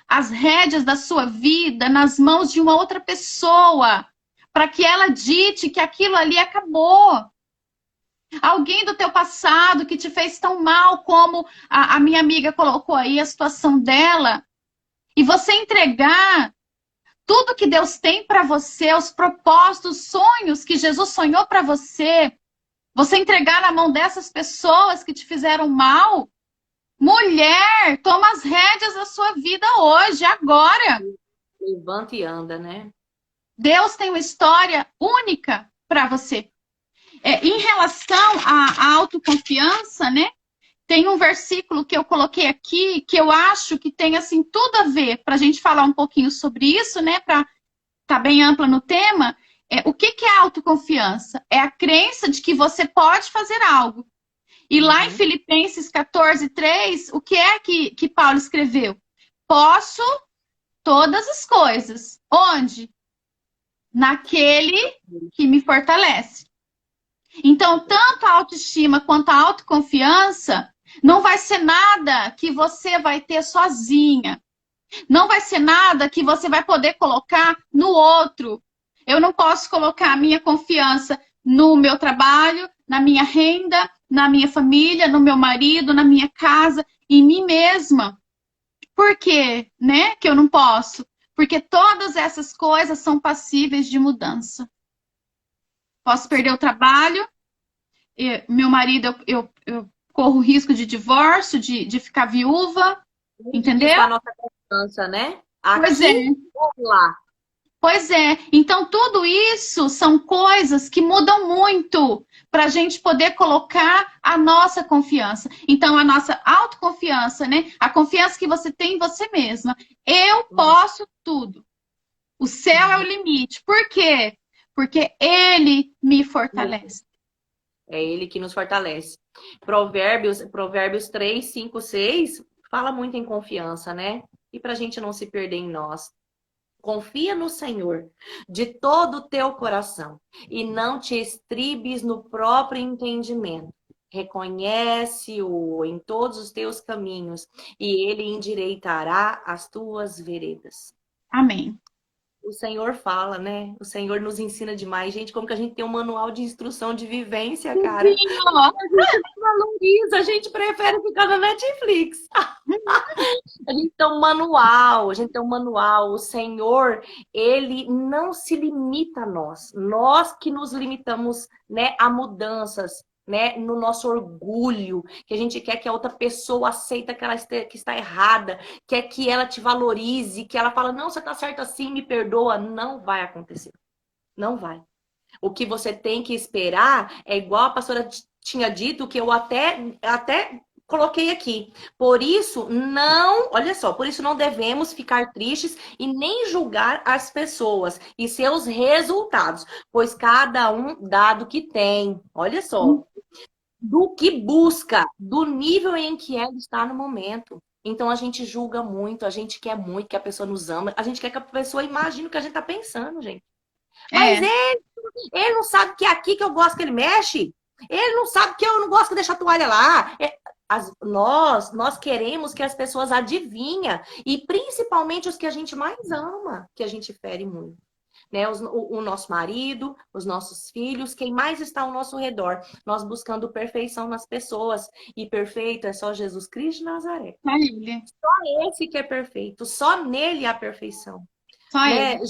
as rédeas da sua vida nas mãos de uma outra pessoa, para que ela dite que aquilo ali acabou. Alguém do teu passado que te fez tão mal como a minha amiga colocou aí a situação dela. E você entregar tudo que Deus tem para você, os propósitos, os sonhos que Jesus sonhou para você, você entregar na mão dessas pessoas que te fizeram mal. Mulher, toma as rédeas da sua vida hoje, agora. Levanta e anda, né? Deus tem uma história única para você. Em relação à autoconfiança, né? Tem um versículo que eu coloquei aqui que eu acho que tem assim tudo a ver para a gente falar um pouquinho sobre isso, né? Para estar bem ampla no tema. O que é autoconfiança? É a crença de que você pode fazer algo. E lá em Filipenses 14:3, o que é que Paulo escreveu? Posso todas as coisas. Onde? Naquele que me fortalece. Então, tanto a autoestima quanto a autoconfiança não vai ser nada que você vai ter sozinha. Não vai ser nada que você vai poder colocar no outro. Eu não posso colocar a minha confiança no meu trabalho, na minha renda, na minha família, no meu marido, na minha casa, em mim mesma. Por quê, né, que eu não posso? Porque todas essas coisas são passíveis de mudança. Posso perder o trabalho, meu marido, eu corro risco de divórcio, de ficar viúva, entendeu? Isso é a nossa confiança, né? Pois é. Aqui ou lá. Pois é. Então, tudo isso são coisas que mudam muito para a gente poder colocar a nossa confiança. Então, a nossa autoconfiança, né? A confiança que você tem em você mesma. Eu posso tudo. O céu é o limite. Por quê? Porque Ele me fortalece. É Ele que nos fortalece. Provérbios 3, 5, 6 fala muito em confiança, né? E para a gente não se perder em nós. Confia no Senhor de todo o teu coração e não te estribes no próprio entendimento. Reconhece-o em todos os teus caminhos e ele endireitará as tuas veredas. Amém. O Senhor fala, né? O Senhor nos ensina demais. Gente, como que a gente tem um manual de instrução de vivência, cara? A gente não valoriza, a gente prefere ficar na Netflix. A gente tem um manual, O Senhor, Ele não se limita a nós. Nós que nos limitamos, né, a mudanças, né, no nosso orgulho, que a gente quer que a outra pessoa aceita que está errada, quer que ela te valorize, que ela fala, não, você está certo assim, me perdoa. Não vai acontecer. Não vai. O que você tem que esperar é igual a pastora tinha dito, que eu até coloquei aqui. Por isso, por isso não devemos ficar tristes e nem julgar as pessoas e seus resultados, pois cada um dá do que tem. Olha só. Do que busca, do nível em que ela está no momento. Então a gente julga muito, a gente quer muito que a pessoa nos ama, a gente quer que a pessoa imagine o que a gente está pensando, gente. Mas ele não sabe que é aqui que eu gosto que ele mexe. Ele não sabe que eu não gosto que deixa a toalha lá. Nós queremos que as pessoas adivinhem. E principalmente os que a gente mais ama, que a gente fere muito. Né? O nosso marido, os nossos filhos, quem mais está ao nosso redor. Nós buscando perfeição nas pessoas. E perfeito é só Jesus Cristo de Nazaré. Só esse que é perfeito. Só nele há perfeição. Só né? ele.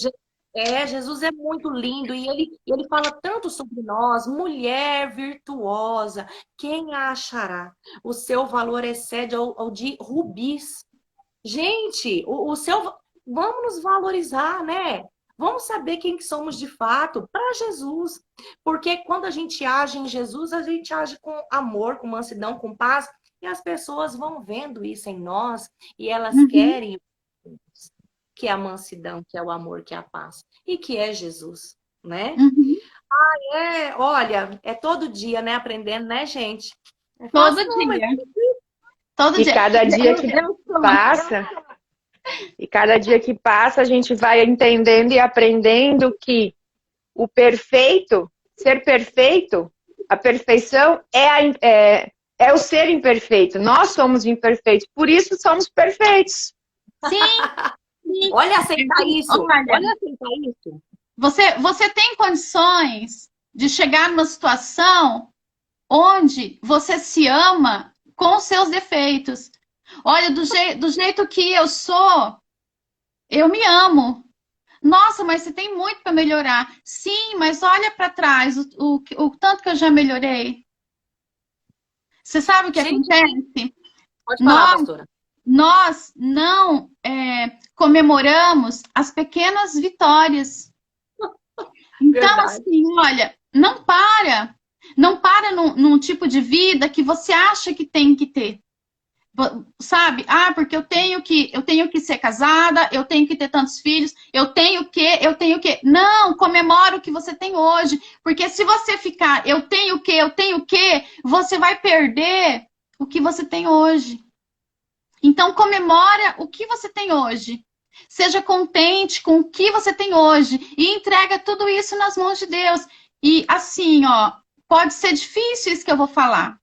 Jesus é muito lindo e ele fala tanto sobre nós, mulher virtuosa, quem a achará? O seu valor excede ao de rubis. Gente, vamos nos valorizar, né? Vamos saber quem que somos de fato para Jesus. Porque quando a gente age em Jesus, a gente age com amor, com mansidão, com paz, e as pessoas vão vendo isso em nós e elas querem que é a mansidão, que é o amor, que é a paz. E que é Jesus, né? Olha, é todo dia, né? Aprendendo, né, gente? Todo dia. Todo dia. Cada dia que passa, e cada dia que passa, a gente vai entendendo e aprendendo que o perfeito, ser perfeito, a perfeição é o ser imperfeito. Nós somos imperfeitos, por isso somos perfeitos. Sim. Olha, aceitar isso. Olha, aceitar isso. Você tem condições de chegar numa situação onde você se ama com os seus defeitos. Olha, do jeito que eu sou, eu me amo. Nossa, mas você tem muito para melhorar. Sim, mas olha para trás, o tanto que eu já melhorei. Você sabe o que Gente, acontece? pode falar, Nós, pastora. nós não comemoramos as pequenas vitórias. Então, Verdade. assim, olha, não para. Não para num tipo de vida que você acha que tem que ter. Sabe? Ah, porque eu tenho que ser casada, eu tenho que ter tantos filhos, eu tenho que. Não, comemora o que você tem hoje. Porque se você ficar, eu tenho que, você vai perder o que você tem hoje. Então, comemora o que você tem hoje. Seja contente com o que você tem hoje e entrega tudo isso nas mãos de Deus. E assim, ó, pode ser difícil isso que eu vou falar,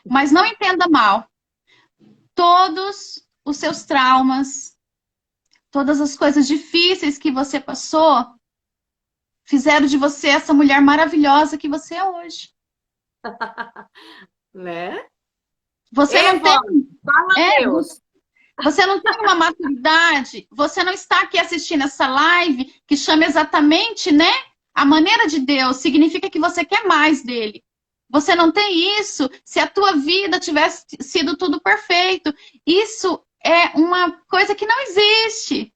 mas não entenda mal. Todos os seus traumas, todas as coisas difíceis que você passou, fizeram de você essa mulher maravilhosa que você é hoje. Né? Você não tem. Fala, Deus. Você não tem uma maturidade, você não está aqui assistindo essa live que chama exatamente, né? A maneira de Deus, significa que você quer mais dele. Você não tem isso se a tua vida tivesse sido tudo perfeito. Isso é uma coisa que não existe.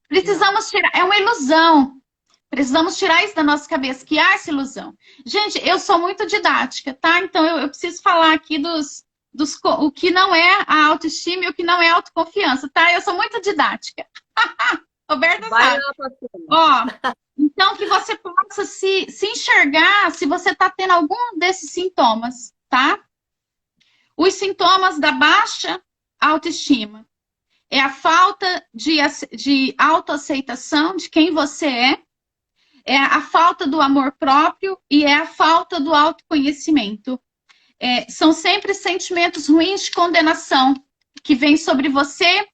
Precisamos tirar, é uma ilusão. Precisamos tirar isso da nossa cabeça, que há essa ilusão. Gente, eu sou muito didática, tá? Então eu preciso falar aqui o que não é a autoestima e o que não é a autoconfiança, tá? Eu sou muito didática. Roberta sabe. Ó, então que você possa se enxergar se você está tendo algum desses sintomas, tá? Os sintomas da baixa autoestima é a falta de autoaceitação de quem você é a falta do amor próprio e é a falta do autoconhecimento. São sempre sentimentos ruins de condenação que vêm sobre você.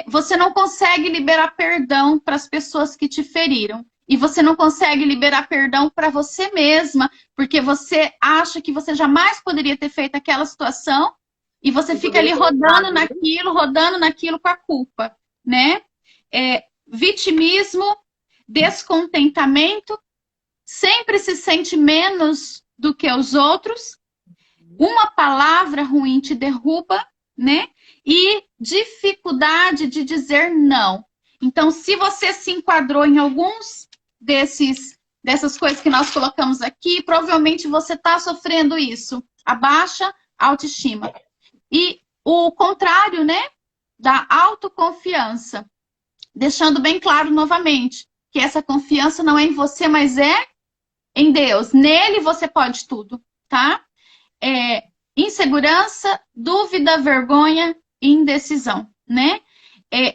Você não consegue liberar perdão para as pessoas que te feriram. E você não consegue liberar perdão para você mesma, porque você acha que você jamais poderia ter feito aquela situação e você fica ali rodando naquilo com a culpa, né? Vitimismo, descontentamento, sempre se sente menos do que os outros. Uma palavra ruim te derruba, né? E dificuldade de dizer não. Então, se você se enquadrou em alguns dessas coisas que nós colocamos aqui, provavelmente você está sofrendo isso, a baixa autoestima. E o contrário, né? Da autoconfiança. Deixando bem claro novamente que essa confiança não é em você, mas é em Deus. Nele você pode tudo, tá? Insegurança, dúvida, vergonha e indecisão, né?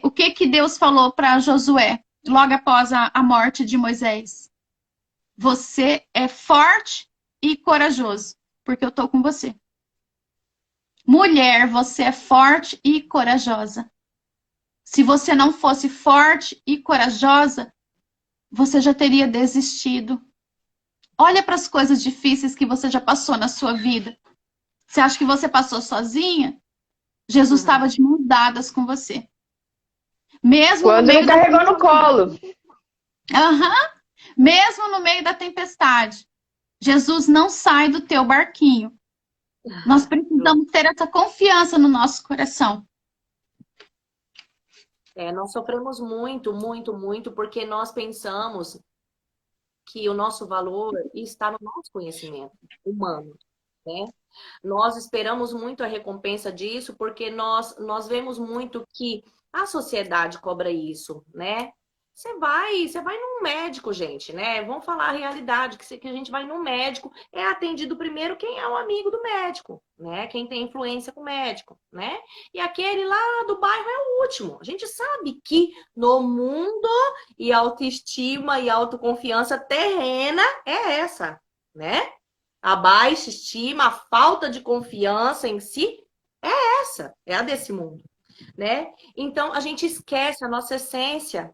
O que Deus falou para Josué logo após a morte de Moisés? Você é forte e corajoso, porque eu tô com você. Mulher, você é forte e corajosa. Se você não fosse forte e corajosa, você já teria desistido. Olha para as coisas difíceis que você já passou na sua vida. Você acha que você passou sozinha? Jesus estava de mãos dadas com você. Mesmo quando não carregou no colo. Mesmo no meio da tempestade. Jesus não sai do teu barquinho. Nós precisamos ter essa confiança no nosso coração. Nós sofremos muito, muito, muito, porque nós pensamos que o nosso valor está no nosso conhecimento humano, né? Nós esperamos muito a recompensa disso, porque nós vemos muito que a sociedade cobra isso, né? Você vai num médico, gente, né? Vamos falar a realidade, que a gente vai num médico, é atendido primeiro quem é o amigo do médico, né? Quem tem influência com o médico, né? E aquele lá do bairro é o último. A gente sabe que no mundo e autoestima e autoconfiança terrena é essa, né? A baixa estima, a falta de confiança em si é essa, é a desse mundo, né? Então a gente esquece a nossa essência,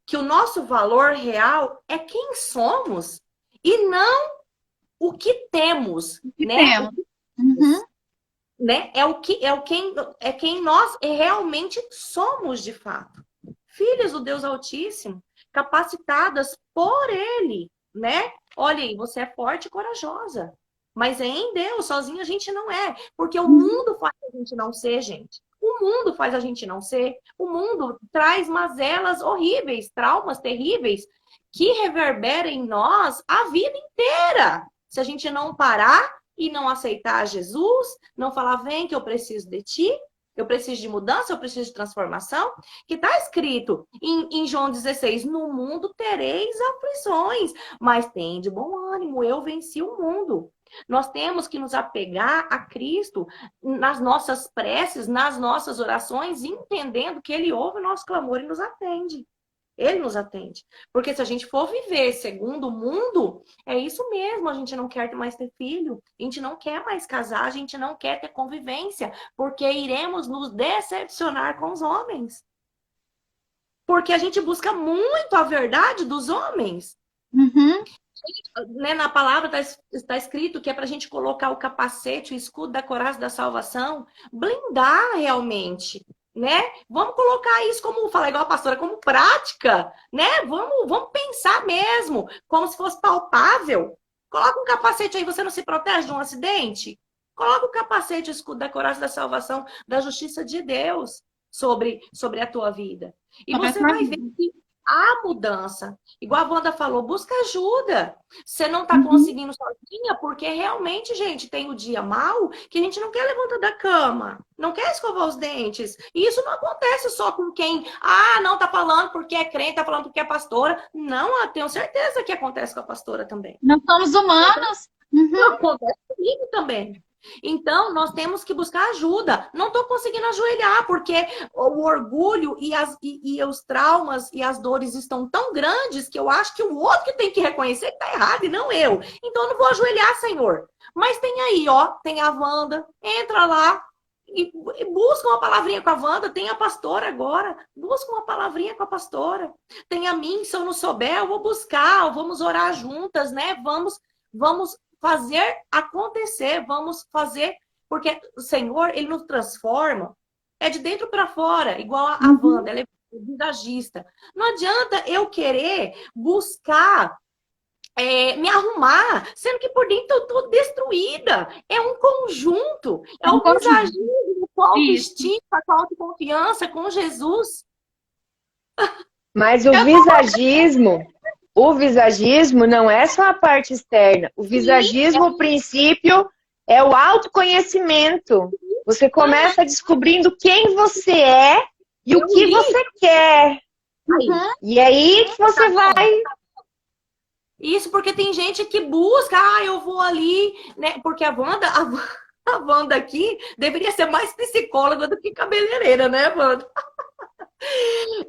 que o nosso valor real é quem somos e não o que temos, Que né? temos. Uhum. Né? É quem nós realmente somos de fato. Filhas do Deus Altíssimo, capacitadas por Ele, né? Olha aí, você é forte e corajosa. Mas é em Deus, sozinho a gente não é. Porque o mundo faz a gente não ser, gente. O mundo faz a gente não ser. O mundo traz mazelas horríveis, traumas terríveis, que reverberam em nós a vida inteira. Se a gente não parar e não aceitar Jesus, não falar, vem que eu preciso de ti, eu preciso de mudança, eu preciso de transformação, que está escrito em João 16, no mundo tereis aflições, mas tem de bom ânimo, eu venci o mundo. Nós temos que nos apegar a Cristo nas nossas preces, nas nossas orações, entendendo que Ele ouve o nosso clamor e nos atende. Ele nos atende. Porque se a gente for viver segundo o mundo, é isso mesmo. A gente não quer mais ter filho, a gente não quer mais casar, a gente não quer ter convivência, porque iremos nos decepcionar com os homens. Porque a gente busca muito a verdade dos homens. Uhum. Né, na palavra está escrito que é para a gente colocar o capacete, o escudo da coragem da salvação, blindar realmente. Né? Vamos colocar isso como, falar igual a pastora, como prática, né? Vamos pensar mesmo, como se fosse palpável. Coloca um capacete aí, você não se protege de um acidente? Coloca o capacete, o escudo da coragem da salvação, da justiça de Deus sobre a tua vida. E você vai ver que há mudança. Igual a Wanda falou, busca ajuda. Você não está conseguindo sozinha, porque realmente, gente, tem o dia mal que a gente não quer levantar da cama, não quer escovar os dentes. E isso não acontece só com quem, não tá falando porque é crente, tá falando porque é pastora. Não, eu tenho certeza que acontece com a pastora também. Nós somos humanos. Uhum. Acontece comigo também. Então, nós temos que buscar ajuda. Não estou conseguindo ajoelhar, porque o orgulho e os traumas e as dores estão tão grandes que eu acho que o outro que tem que reconhecer que está errado e não eu. Então, eu não vou ajoelhar, Senhor. Mas tem aí, ó, tem a Wanda. Entra lá e busca uma palavrinha com a Wanda. Tem a pastora agora. Busca uma palavrinha com a pastora. Tem a mim, se eu não souber, eu vou buscar. Vamos orar juntas, né? Vamos fazer acontecer, vamos fazer, porque o Senhor, Ele nos transforma, é de dentro para fora, igual a Wanda, ela é visagista. Não adianta eu querer buscar me arrumar, sendo que por dentro eu estou destruída. É um conjunto, é um visagismo com autoestima, com autoconfiança, com Jesus. Mas o visagismo não é só a parte externa. O visagismo, o princípio, é o autoconhecimento. Você começa descobrindo quem você é e o que você quer. E aí que você vai... Isso, porque tem gente que busca, eu vou ali, né? Porque a Wanda aqui deveria ser mais psicóloga do que cabeleireira, né, Wanda?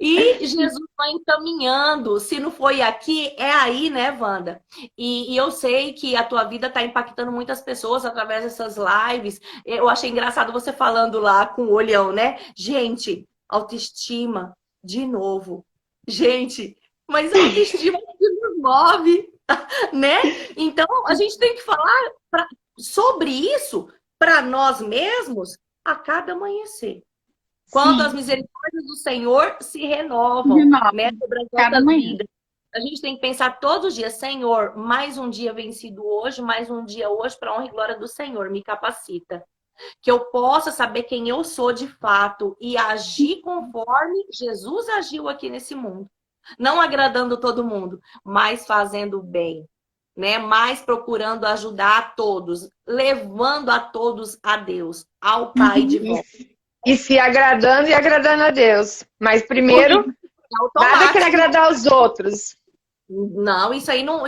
E Jesus vai encaminhando. Se não foi aqui, é aí, né, Wanda? E eu sei que a tua vida está impactando muitas pessoas através dessas lives. Eu achei engraçado você falando lá com o olhão, né? Gente, autoestima, de novo. Gente, mas a autoestima nos move, né? Então, a gente tem que falar sobre isso para nós mesmos a cada amanhecer. Quando as misericórdias do Senhor se renovam, né, sobre as nossas vidas. A gente tem que pensar todos os dias, Senhor, mais um dia vencido hoje, mais um dia hoje, para a honra e glória do Senhor, me capacita. Que eu possa saber quem eu sou de fato e agir conforme Jesus agiu aqui nesse mundo. Não agradando todo mundo, mas fazendo o bem, né? Mas procurando ajudar a todos, levando a todos a Deus, ao Pai de volta. E se agradando e agradando a Deus. Mas primeiro, nada quer agradar os outros. Não, isso aí não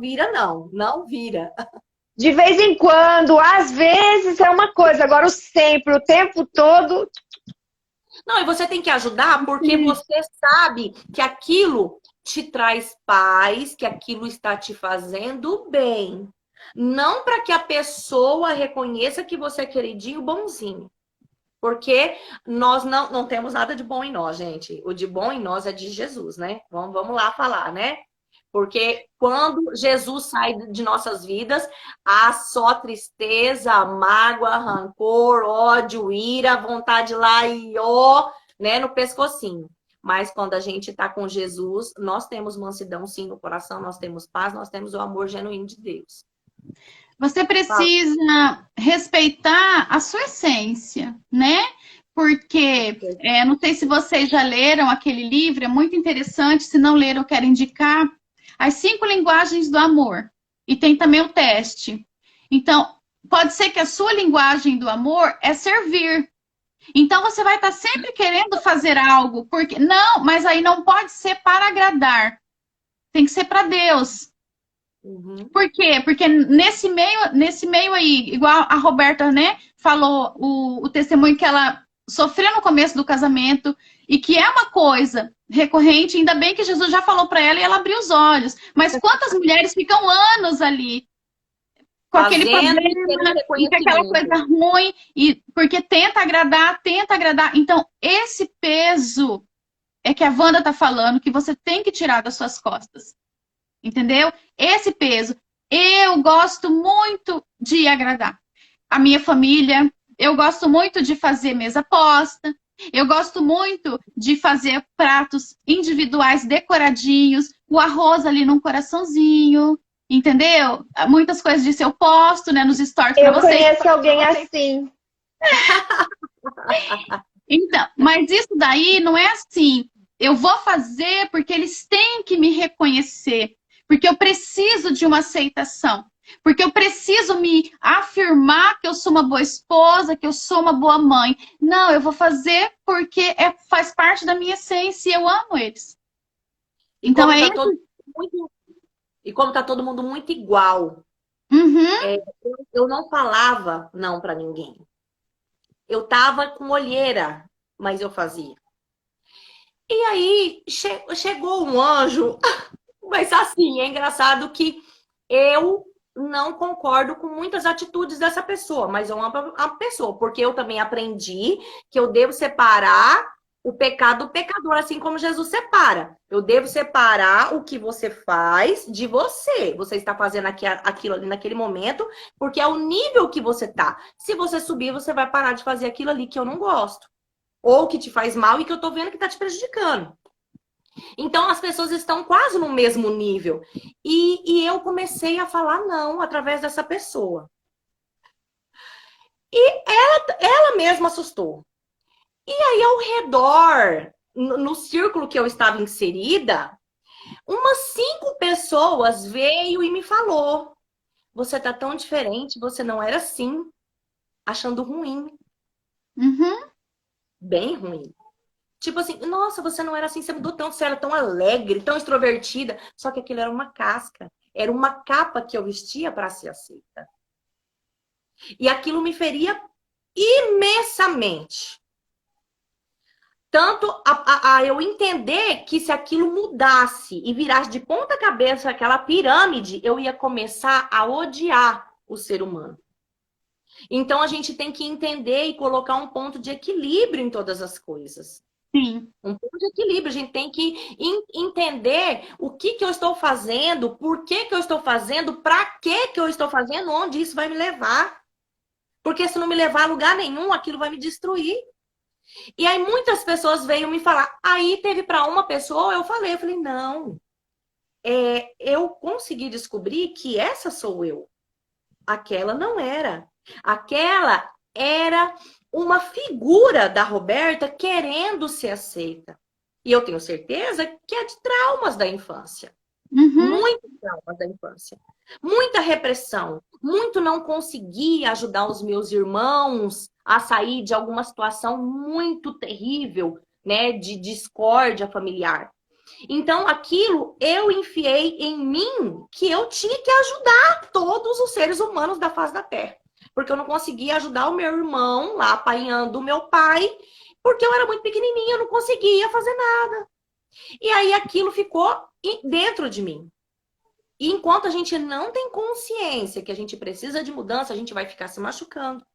vira, não. Não vira. De vez em quando, às vezes é uma coisa. Agora o sempre, o tempo todo... Não, e você tem que ajudar porque você sabe que aquilo te traz paz, que aquilo está te fazendo bem. Não para que a pessoa reconheça que você é queridinho, bonzinho. Porque nós não temos nada de bom em nós, gente. O de bom em nós é de Jesus, né? Vamos lá falar, né? Porque quando Jesus sai de nossas vidas, há só tristeza, mágoa, rancor, ódio, ira, vontade lá e ó, né, no pescocinho. Mas quando a gente está com Jesus, nós temos mansidão sim no coração, nós temos paz, nós temos o amor genuíno de Deus. Você precisa respeitar a sua essência, né? Porque, não sei se vocês já leram aquele livro, é muito interessante. Se não leram, eu quero indicar As 5 Linguagens do Amor. E tem também o teste. Então, pode ser que a sua linguagem do amor é servir. Então, você vai estar sempre querendo fazer algo. Porque não, mas aí não pode ser para agradar. Tem que ser para Deus. Uhum. Por quê? Porque nesse meio aí, igual a Roberta, né, falou o testemunho que ela sofreu no começo do casamento e que é uma coisa recorrente, ainda bem que Jesus já falou para ela e ela abriu os olhos. Mas quantas mulheres ficam anos ali com aquele problema, com aquela coisa ruim, e porque tenta agradar. Então, esse peso é que a Wanda tá falando que você tem que tirar das suas costas. Entendeu? Esse peso. Eu gosto muito de agradar a minha família. Eu gosto muito de fazer mesa posta. Eu gosto muito de fazer pratos individuais decoradinhos. O arroz ali num coraçãozinho. Entendeu? Muitas coisas disso eu posto, né, nos stories para vocês. Eu conheço alguém assim. Então, mas isso daí não é assim. Eu vou fazer porque eles têm que me reconhecer. Porque eu preciso de uma aceitação. Porque eu preciso me afirmar que eu sou uma boa esposa, que eu sou uma boa mãe. Não, eu vou fazer porque faz parte da minha essência e eu amo eles. Então é isso. E como tá todo mundo muito igual, eu não falava não para ninguém. Eu tava com olheira, mas eu fazia. E aí chegou um anjo. Mas assim, é engraçado que eu não concordo com muitas atitudes dessa pessoa, mas eu amo a pessoa, porque eu também aprendi que eu devo separar o pecado do pecador, assim como Jesus separa. Eu devo separar o que você faz de você. Você está fazendo aquilo ali naquele momento, porque é o nível que você tá. Se você subir, você vai parar de fazer aquilo ali que eu não gosto. Ou que te faz mal e que eu tô vendo que tá te prejudicando. Então, as pessoas estão quase no mesmo nível. E eu comecei a falar não através dessa pessoa. E ela mesma assustou. E aí, ao redor, no círculo que eu estava inserida, umas 5 pessoas veio e me falou: você tá tão diferente, você não era assim. Achando ruim. Bem ruim. Tipo assim, nossa, você não era assim, você mudou tanto, você era tão alegre, tão extrovertida. Só que aquilo era uma casca, era uma capa que eu vestia para ser aceita. E aquilo me feria imensamente. Tanto a eu entender que se aquilo mudasse e virasse de ponta cabeça aquela pirâmide, eu ia começar a odiar o ser humano. Então a gente tem que entender e colocar um ponto de equilíbrio em todas as coisas. Sim. Um ponto de equilíbrio. A gente tem que entender o que eu estou fazendo, por que eu estou fazendo, para que eu estou fazendo, onde isso vai me levar. Porque se não me levar a lugar nenhum, aquilo vai me destruir. E aí muitas pessoas veio me falar. Aí teve para uma pessoa, eu falei, não. Eu consegui descobrir que essa sou eu. Aquela não era. Aquela era uma figura da Roberta querendo ser aceita. E eu tenho certeza que é de traumas da infância. Muitos traumas da infância. Muita repressão. Muito não conseguir ajudar os meus irmãos a sair de alguma situação muito terrível, né, de discórdia familiar. Então, aquilo eu enfiei em mim que eu tinha que ajudar todos os seres humanos da face da Terra. Porque eu não conseguia ajudar o meu irmão lá apanhando o meu pai, porque eu era muito pequenininha, eu não conseguia fazer nada. E aí aquilo ficou dentro de mim. E enquanto a gente não tem consciência que a gente precisa de mudança, a gente vai ficar se machucando.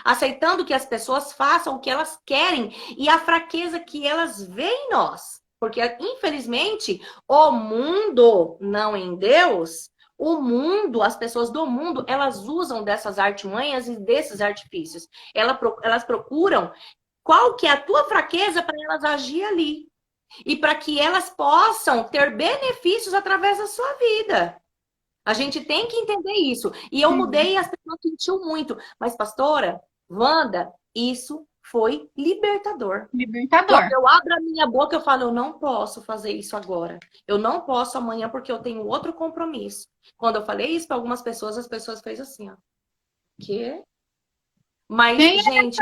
Aceitando que as pessoas façam o que elas querem e a fraqueza que elas veem em nós. Porque, infelizmente, o mundo, não em Deus, o mundo, as pessoas do mundo, elas usam dessas artimanhas e desses artifícios. Elas procuram qual que é a tua fraqueza para elas agir ali. E para que elas possam ter benefícios através da sua vida. A gente tem que entender isso. E eu mudei e as pessoas sentiram muito. Mas, pastora, Wanda, isso foi libertador. Libertador. Quando eu abro a minha boca, eu falo, eu não posso fazer isso agora. Eu não posso amanhã porque eu tenho outro compromisso. Quando eu falei isso para algumas pessoas, as pessoas fez assim, ó. Quê? Mas, Quem gente,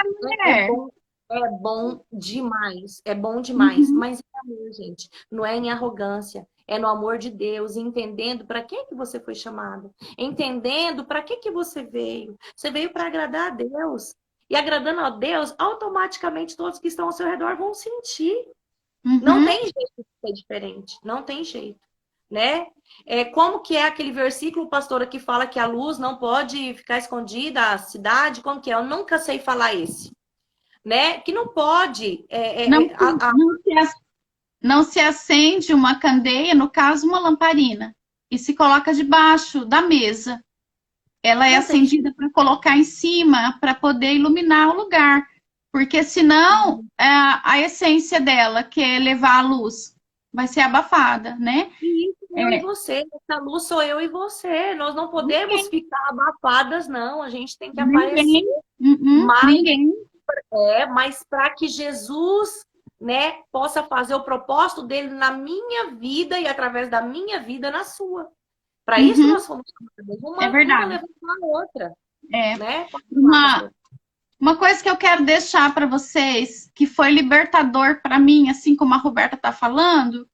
é bom demais. É bom demais. Mas é amor, gente. Não é em arrogância. É no amor de Deus, entendendo para que você foi chamado. Entendendo para que você veio. Você veio para agradar a Deus. E agradando a Deus, automaticamente todos que estão ao seu redor vão sentir. Não tem jeito de ser diferente. Não tem jeito. Né? Como que é aquele versículo, pastora, que fala que a luz não pode ficar escondida, a cidade? Como que é? Eu nunca sei falar esse. Né? Que não pode... Não se acende uma candeia, no caso, uma lamparina, e se coloca debaixo da mesa. Ela é acendida para colocar em cima, para poder iluminar o lugar. Porque senão, a essência dela, que é levar a luz, vai ser abafada, né? Isso, eu e você. Essa luz sou eu e você. Nós não podemos ficar abafadas, não. A gente tem que aparecer. Mas para que Jesus, né, possa fazer o propósito dele na minha vida e através da minha vida na sua. Para isso nós fomos chamados. Uma levando a outra. Né? Uma coisa que eu quero deixar para vocês, que foi libertador para mim, assim como a Roberta está falando,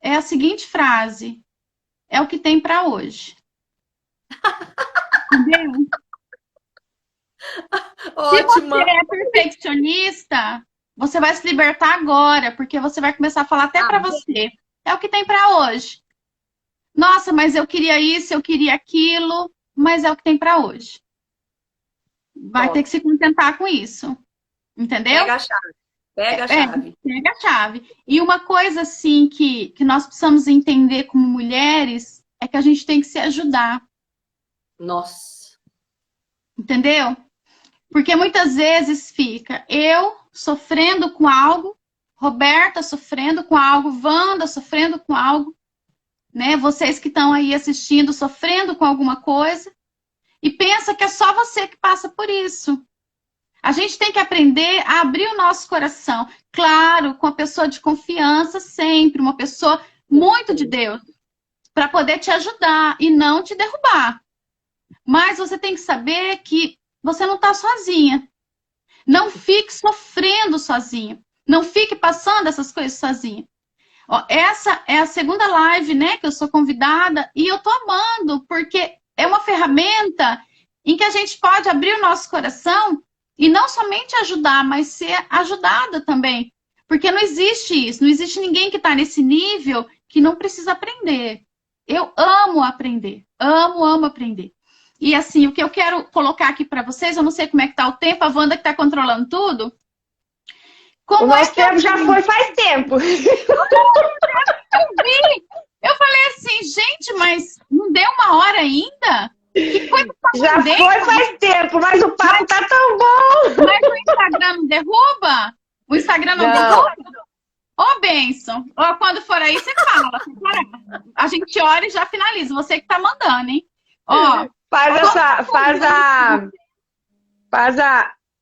é a seguinte frase: é o que tem para hoje. Entendeu? Ótima. Se você é perfeccionista, você vai se libertar agora, porque você vai começar a falar até para você. É o que tem para hoje. Nossa, mas eu queria isso, eu queria aquilo, mas é o que tem para hoje. Vai ter que se contentar com isso. Entendeu? Pega a chave. Pega a chave. Pega a chave. E uma coisa, assim, que nós precisamos entender como mulheres é que a gente tem que se ajudar. Nossa. Entendeu? Porque muitas vezes fica eu sofrendo com algo, Roberta sofrendo com algo, Wanda sofrendo com algo, né? Vocês que estão aí assistindo, sofrendo com alguma coisa, e pensa que é só você que passa por isso. A gente tem que aprender a abrir o nosso coração. Claro, com a pessoa de confiança sempre, uma pessoa muito de Deus, para poder te ajudar e não te derrubar. Mas você tem que saber que você não está sozinha. Não fique sofrendo sozinha. Não fique passando essas coisas sozinha. Ó, essa é a segunda live, né, que eu sou convidada, e eu tô amando, porque é uma ferramenta em que a gente pode abrir o nosso coração e não somente ajudar, mas ser ajudada também. Porque não existe isso, não existe ninguém que está nesse nível que não precisa aprender. Eu amo aprender, amo aprender. E assim, o que eu quero colocar aqui para vocês, eu não sei como é que tá o tempo, a Wanda que está controlando tudo. O nosso tempo já foi faz tempo. Eu falei assim, gente, mas não deu uma hora ainda? Que coisa já foi faz tempo, mas o papo tá tão bom. Mas o Instagram não derruba? O Instagram não derruba? Ô, Benção. Ó, quando for aí, você fala. A gente ora e já finaliza. Você que tá mandando, hein? Ó,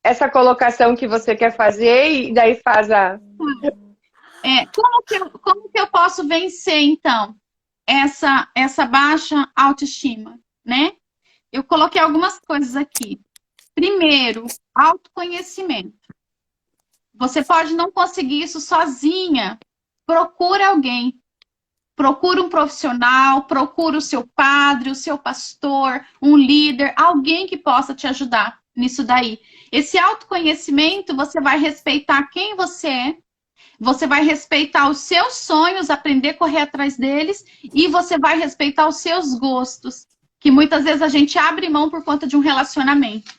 essa colocação que você quer fazer e daí faz a... Como que eu posso vencer, então, essa baixa autoestima, né? Eu coloquei algumas coisas aqui. Primeiro, autoconhecimento. Você pode não conseguir isso sozinha. Procura alguém. Procura um profissional, procura o seu padre, o seu pastor, um líder, alguém que possa te ajudar nisso daí. Esse autoconhecimento, você vai respeitar quem você é, você vai respeitar os seus sonhos, aprender a correr atrás deles, e você vai respeitar os seus gostos, que muitas vezes a gente abre mão por conta de um relacionamento.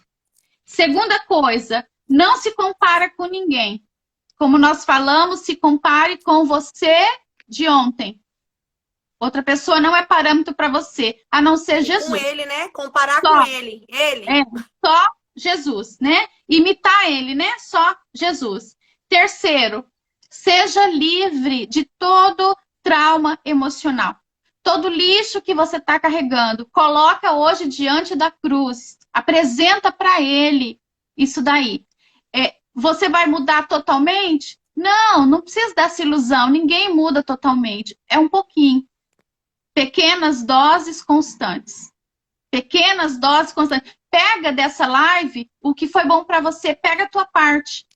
Segunda coisa, não se compara com ninguém. Como nós falamos, se compare com você de ontem. Outra pessoa não é parâmetro para você, a não ser Jesus. Com ele, né? Comparar Só. com ele. Ele. Só Jesus, né? Imitar ele, né? Só Jesus. Terceiro, seja livre de todo trauma emocional. Todo lixo que você está carregando, coloca hoje diante da cruz. Apresenta para ele isso daí. Você vai mudar totalmente? Não precisa dessa ilusão. Ninguém muda totalmente. É um pouquinho. Pequenas doses constantes. Pequenas doses constantes. Pega dessa live o que foi bom para você. Pega a tua parte.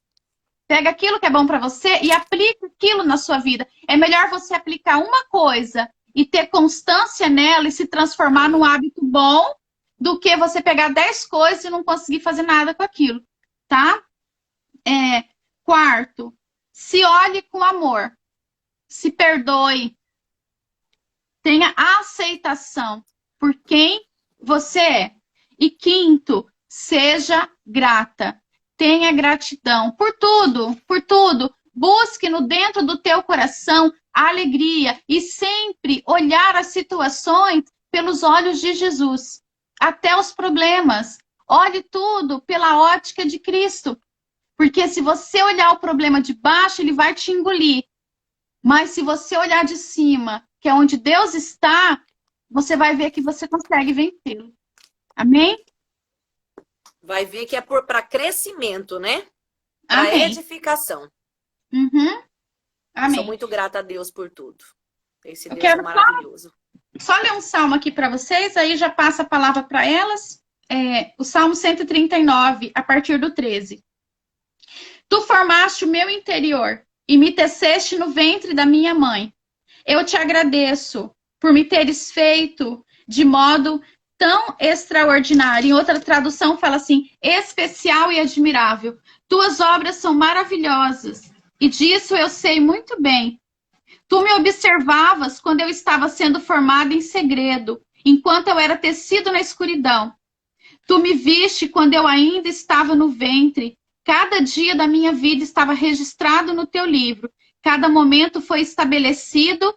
Pega aquilo que é bom para você e aplica aquilo na sua vida. É melhor você aplicar uma coisa e ter constância nela e se transformar num hábito bom do que você pegar 10 coisas e não conseguir fazer nada com aquilo. Tá? Quarto, se olhe com amor. Se perdoe. Tenha aceitação por quem você é. E quinto, seja grata. Tenha gratidão por tudo, por tudo. Busque no dentro do teu coração a alegria e sempre olhar as situações pelos olhos de Jesus. Até os problemas. Olhe tudo pela ótica de Cristo. Porque se você olhar o problema de baixo, ele vai te engolir. Mas se você olhar de cima, que é onde Deus está, você vai ver que você consegue vencê-lo. Amém? Vai ver que é para crescimento, né? Para Amém. edificação. Uhum. Amém. Sou muito grata a Deus por tudo. Esse Deus quero é maravilhoso. Só ler um salmo aqui para vocês, aí já passa a palavra para elas. O Salmo 139, a partir do 13. Tu formaste o meu interior e me teceste no ventre da minha mãe. Eu te agradeço por me teres feito de modo tão extraordinário. Em outra tradução fala assim, especial e admirável. Tuas obras são maravilhosas e disso eu sei muito bem. Tu me observavas quando eu estava sendo formada em segredo, enquanto eu era tecido na escuridão. Tu me viste quando eu ainda estava no ventre. Cada dia da minha vida estava registrado no teu livro. Cada momento foi estabelecido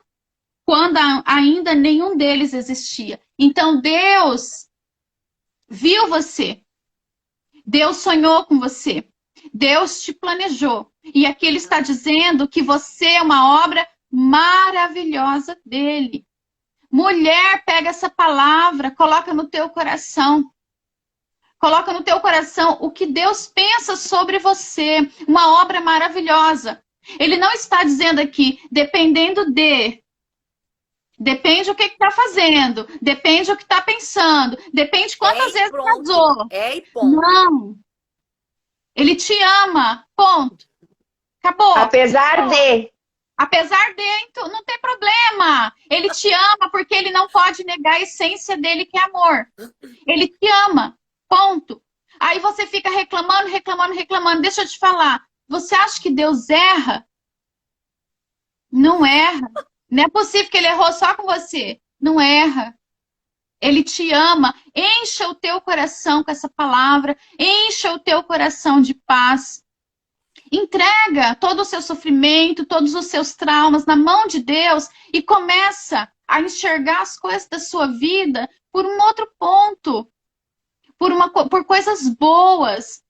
quando ainda nenhum deles existia. Então Deus viu você. Deus sonhou com você. Deus te planejou. E aqui ele está dizendo que você é uma obra maravilhosa dele. Mulher, pega essa palavra, coloca no teu coração. Coloca no teu coração o que Deus pensa sobre você. Uma obra maravilhosa. Ele não está dizendo aqui, dependendo de. Depende o que está fazendo. Depende o que está pensando. Depende quantas vezes casou. E ponto. Não. Ele te ama. Ponto. Acabou. Apesar de. Apesar de, então, não tem problema. Ele te ama porque ele não pode negar a essência dele, que é amor. Ele te ama. Ponto. Aí você fica reclamando. Deixa eu te falar. Você acha que Deus erra? Não erra. Não é possível que ele errou só com você. Não erra. Ele te ama. Encha o teu coração com essa palavra. Encha o teu coração de paz. Entrega todo o seu sofrimento, todos os seus traumas na mão de Deus e começa a enxergar as coisas da sua vida por um outro ponto. Por coisas boas.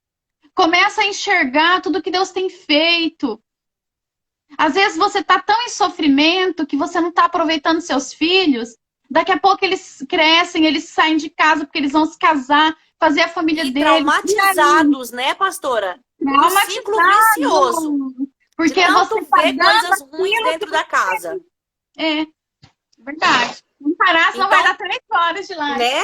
Começa a enxergar tudo que Deus tem feito. Às vezes você está tão em sofrimento que você não está aproveitando seus filhos. Daqui a pouco eles crescem, eles saem de casa porque eles vão se casar, fazer a família deles. Traumatizados, né, pastora? Um ciclo vicioso. Porque de você ver coisas ruins dentro da casa. É, verdade. Não parar, senão vai dar 3 horas de live. Né?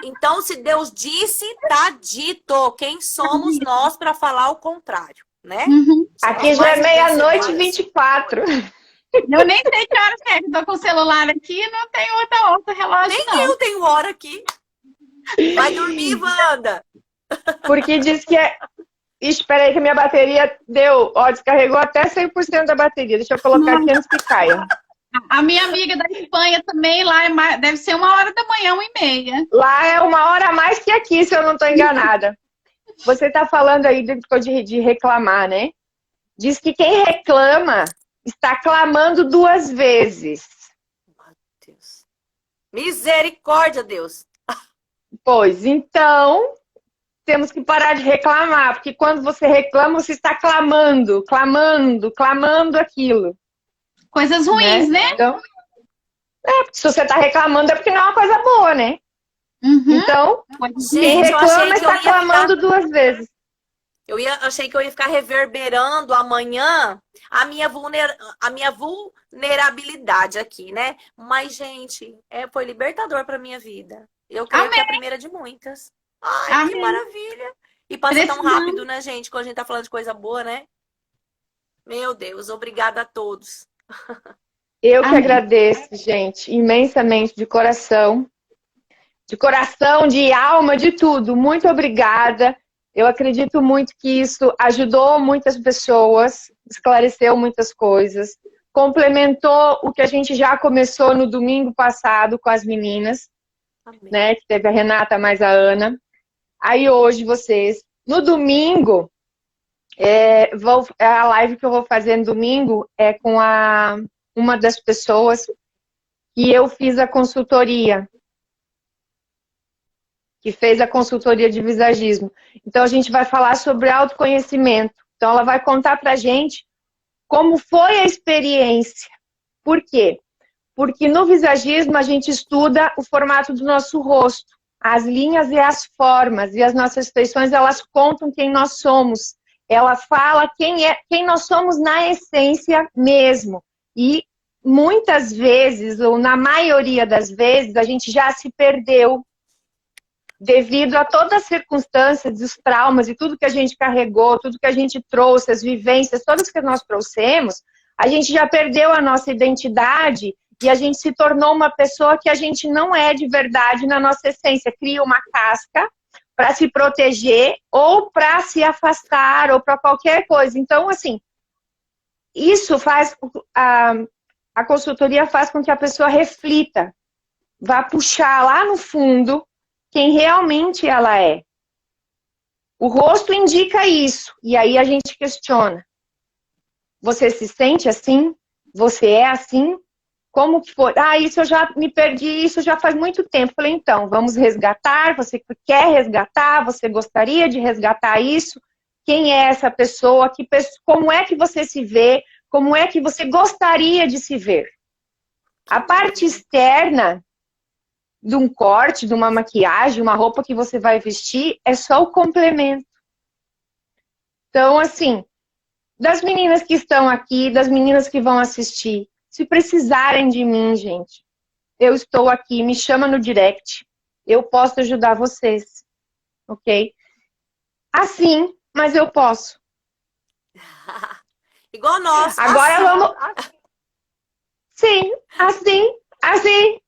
Então, se Deus disse, tá dito. Quem somos nós para falar o contrário, né? Uhum. Aqui já é meia-noite e 24. Eu nem sei que horas é. Estou com o celular aqui, não tem outro relógio, Nem não. eu tenho hora aqui. Vai dormir, Wanda. Porque diz que é... Espera aí que a minha bateria deu... Ó, descarregou até 100% da bateria. Deixa eu colocar aqui antes que caia. A minha amiga da Espanha também, lá deve ser 1h da manhã, 1h30. Lá é 1 hora a mais que aqui, se eu não estou enganada. Você está falando aí de reclamar, né? diz que quem reclama está clamando 2 vezes. Deus. Misericórdia, Deus. Pois, então, temos que parar de reclamar, porque quando você reclama, você está clamando, clamando, clamando aquilo. Coisas ruins, né? Então, porque se você está reclamando é porque não é uma coisa boa, né? Uhum. Então, quem Gente, eu achei reclama que eu está ia clamando 2 vezes. Achei que eu ia ficar reverberando amanhã a minha vulnerabilidade aqui, né? Mas, gente, foi libertador para minha vida. Eu creio que é a primeira de muitas. Ai, Amém. que maravilha! E passa tão rápido, né, gente? Quando a gente tá falando de coisa boa, né? Meu Deus, obrigada a todos. Eu que agradeço, gente, imensamente, de coração, de alma, de tudo. Muito obrigada. Eu acredito muito que isso ajudou muitas pessoas, esclareceu muitas coisas, complementou o que a gente já começou no domingo passado com as meninas, né? Que teve a Renata mais a Ana. Aí hoje vocês, no domingo, a live que eu vou fazer no domingo é com uma das pessoas que eu fiz a consultoria, que fez a consultoria de visagismo. Então, a gente vai falar sobre autoconhecimento. Então, ela vai contar pra gente como foi a experiência. Por quê? Porque no visagismo a gente estuda o formato do nosso rosto, as linhas e as formas, e as nossas feições, elas contam quem nós somos. Ela fala quem nós somos na essência mesmo. E muitas vezes, ou na maioria das vezes, a gente já se perdeu devido a todas as circunstâncias, os traumas e tudo que a gente carregou, tudo que a gente trouxe, as vivências, todas que nós trouxemos, a gente já perdeu a nossa identidade e a gente se tornou uma pessoa que a gente não é de verdade na nossa essência. Cria uma casca para se proteger ou para se afastar ou para qualquer coisa. Então, assim, isso faz... A consultoria faz com que a pessoa reflita, vá puxar lá no fundo quem realmente ela é. O rosto indica isso, e aí a gente questiona. Você se sente assim? Você é assim? Como que foi? Isso eu já me perdi, isso já faz muito tempo. Falei, então, vamos resgatar, você quer resgatar, você gostaria de resgatar isso? Quem é essa pessoa? Como é que você se vê? Como é que você gostaria de se ver? A parte externa de um corte, de uma maquiagem, uma roupa que você vai vestir, é só o complemento. Então, assim, das meninas que estão aqui, das meninas que vão assistir, se precisarem de mim, gente, eu estou aqui, me chama no direct, eu posso ajudar vocês, ok? Assim, mas eu posso. Igual nós. Agora assim. vamos... Sim, assim.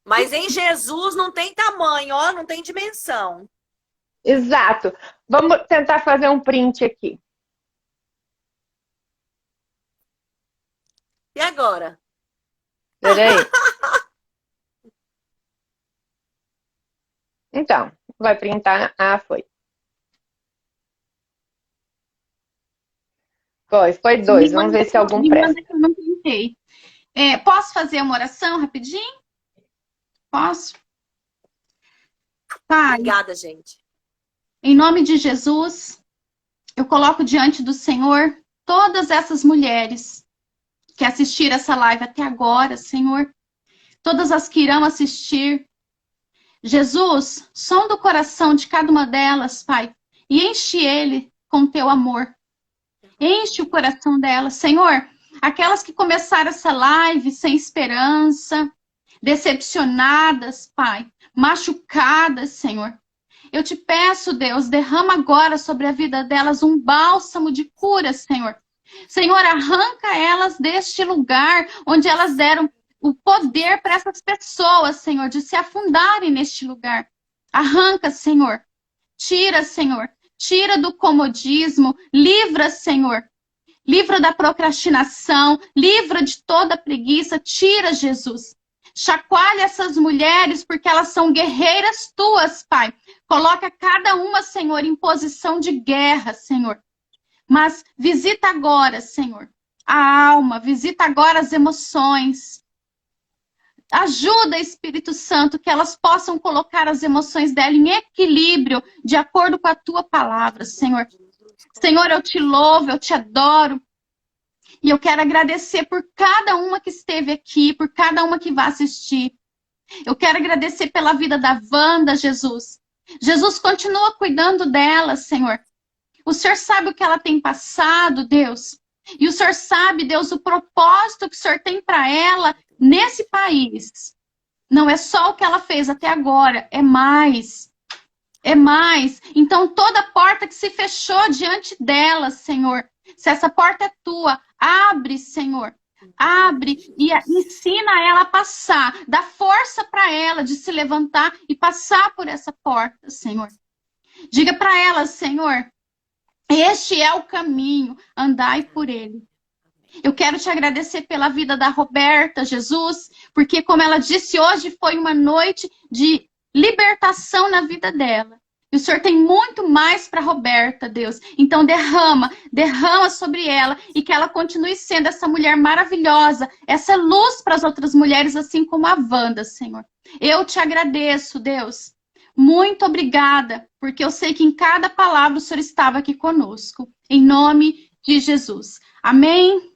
Mas em Jesus não tem tamanho, ó, não tem dimensão. Exato. Vamos tentar fazer um print aqui. E agora? Peraí. Então, vai printar. Foi. Foi 2. Vamos ver se algum presta. Eu não printei. Posso fazer uma oração rapidinho? Posso? Pai, obrigada, gente. Em nome de Jesus, eu coloco diante do Senhor todas essas mulheres que assistiram essa live até agora, Senhor. Todas as que irão assistir. Jesus, sonda o coração de cada uma delas, Pai, e enche ele com teu amor. Enche o coração delas, Senhor. Aquelas que começaram essa live sem esperança, decepcionadas, Pai, machucadas, Senhor. Eu te peço, Deus, derrama agora sobre a vida delas um bálsamo de cura, Senhor. Senhor, arranca elas deste lugar onde elas deram o poder para essas pessoas, Senhor, de se afundarem neste lugar. Arranca, Senhor. Tira, Senhor. Tira do comodismo. Livra, Senhor. Livra da procrastinação. Livra de toda a preguiça. Tira, Jesus. Chacoalha essas mulheres porque elas são guerreiras tuas, Pai. Coloca cada uma, Senhor, em posição de guerra, Senhor. Mas visita agora, Senhor, a alma, visita agora as emoções. Ajuda, Espírito Santo, que elas possam colocar as emoções dela em equilíbrio, de acordo com a tua palavra, Senhor. Senhor, eu te louvo, eu te adoro. E eu quero agradecer por cada uma que esteve aqui, por cada uma que vai assistir. Eu quero agradecer pela vida da Wanda, Jesus. Jesus, continua cuidando dela, Senhor. O Senhor sabe o que ela tem passado, Deus. E o Senhor sabe, Deus, o propósito que o Senhor tem para ela nesse país. Não é só o que ela fez até agora, é mais. É mais. Então, toda porta que se fechou diante dela, Senhor, se essa porta é tua, abre, Senhor. Abre e ensina ela a passar. Dá força para ela de se levantar e passar por essa porta, Senhor. Diga para ela, Senhor, este é o caminho, andai por ele. Eu quero te agradecer pela vida da Roberta, Jesus, porque, como ela disse, hoje foi uma noite de libertação na vida dela. E o Senhor tem muito mais para Roberta, Deus. Então derrama sobre ela e que ela continue sendo essa mulher maravilhosa, essa luz para as outras mulheres, assim como a Wanda, Senhor. Eu te agradeço, Deus. Muito obrigada, porque eu sei que em cada palavra o Senhor estava aqui conosco. Em nome de Jesus. Amém?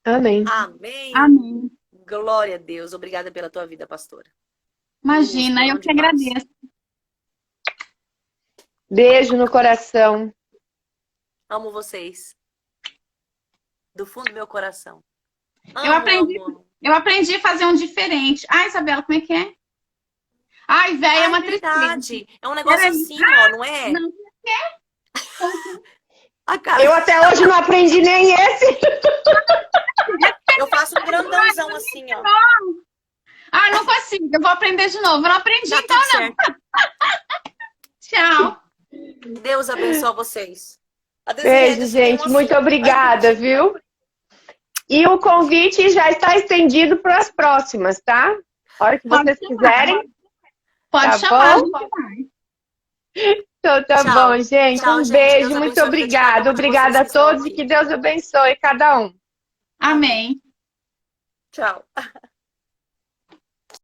Amém. Amém. Amém. Glória a Deus. Obrigada pela tua vida, pastora. Imagina, eu que agradeço. Beijo no coração. Amo vocês. Do fundo do meu coração. Eu aprendi a fazer um diferente. Ai, Isabela, como é que é? Ai, velho, é uma verdade. É um negócio assim, ó, não é? Não. Eu até hoje não aprendi nem esse. Eu faço um grandãozão assim, ó. Ah, não consigo. Eu vou aprender de novo. Eu não aprendi, Tá então tudo não. certo. Tchau. Deus abençoe vocês. Beijo, gente. Muito obrigada, viu? E o convite já está estendido para as próximas, tá? A hora que vocês quiserem. Pode Tá chamar. bom? Então tá Tchau. bom, gente. Tchau, Um gente. beijo, Deus muito abençoe obrigada. cada um de Obrigada vocês a que estão todos e aqui. que Deus abençoe cada um. Amém. Tchau.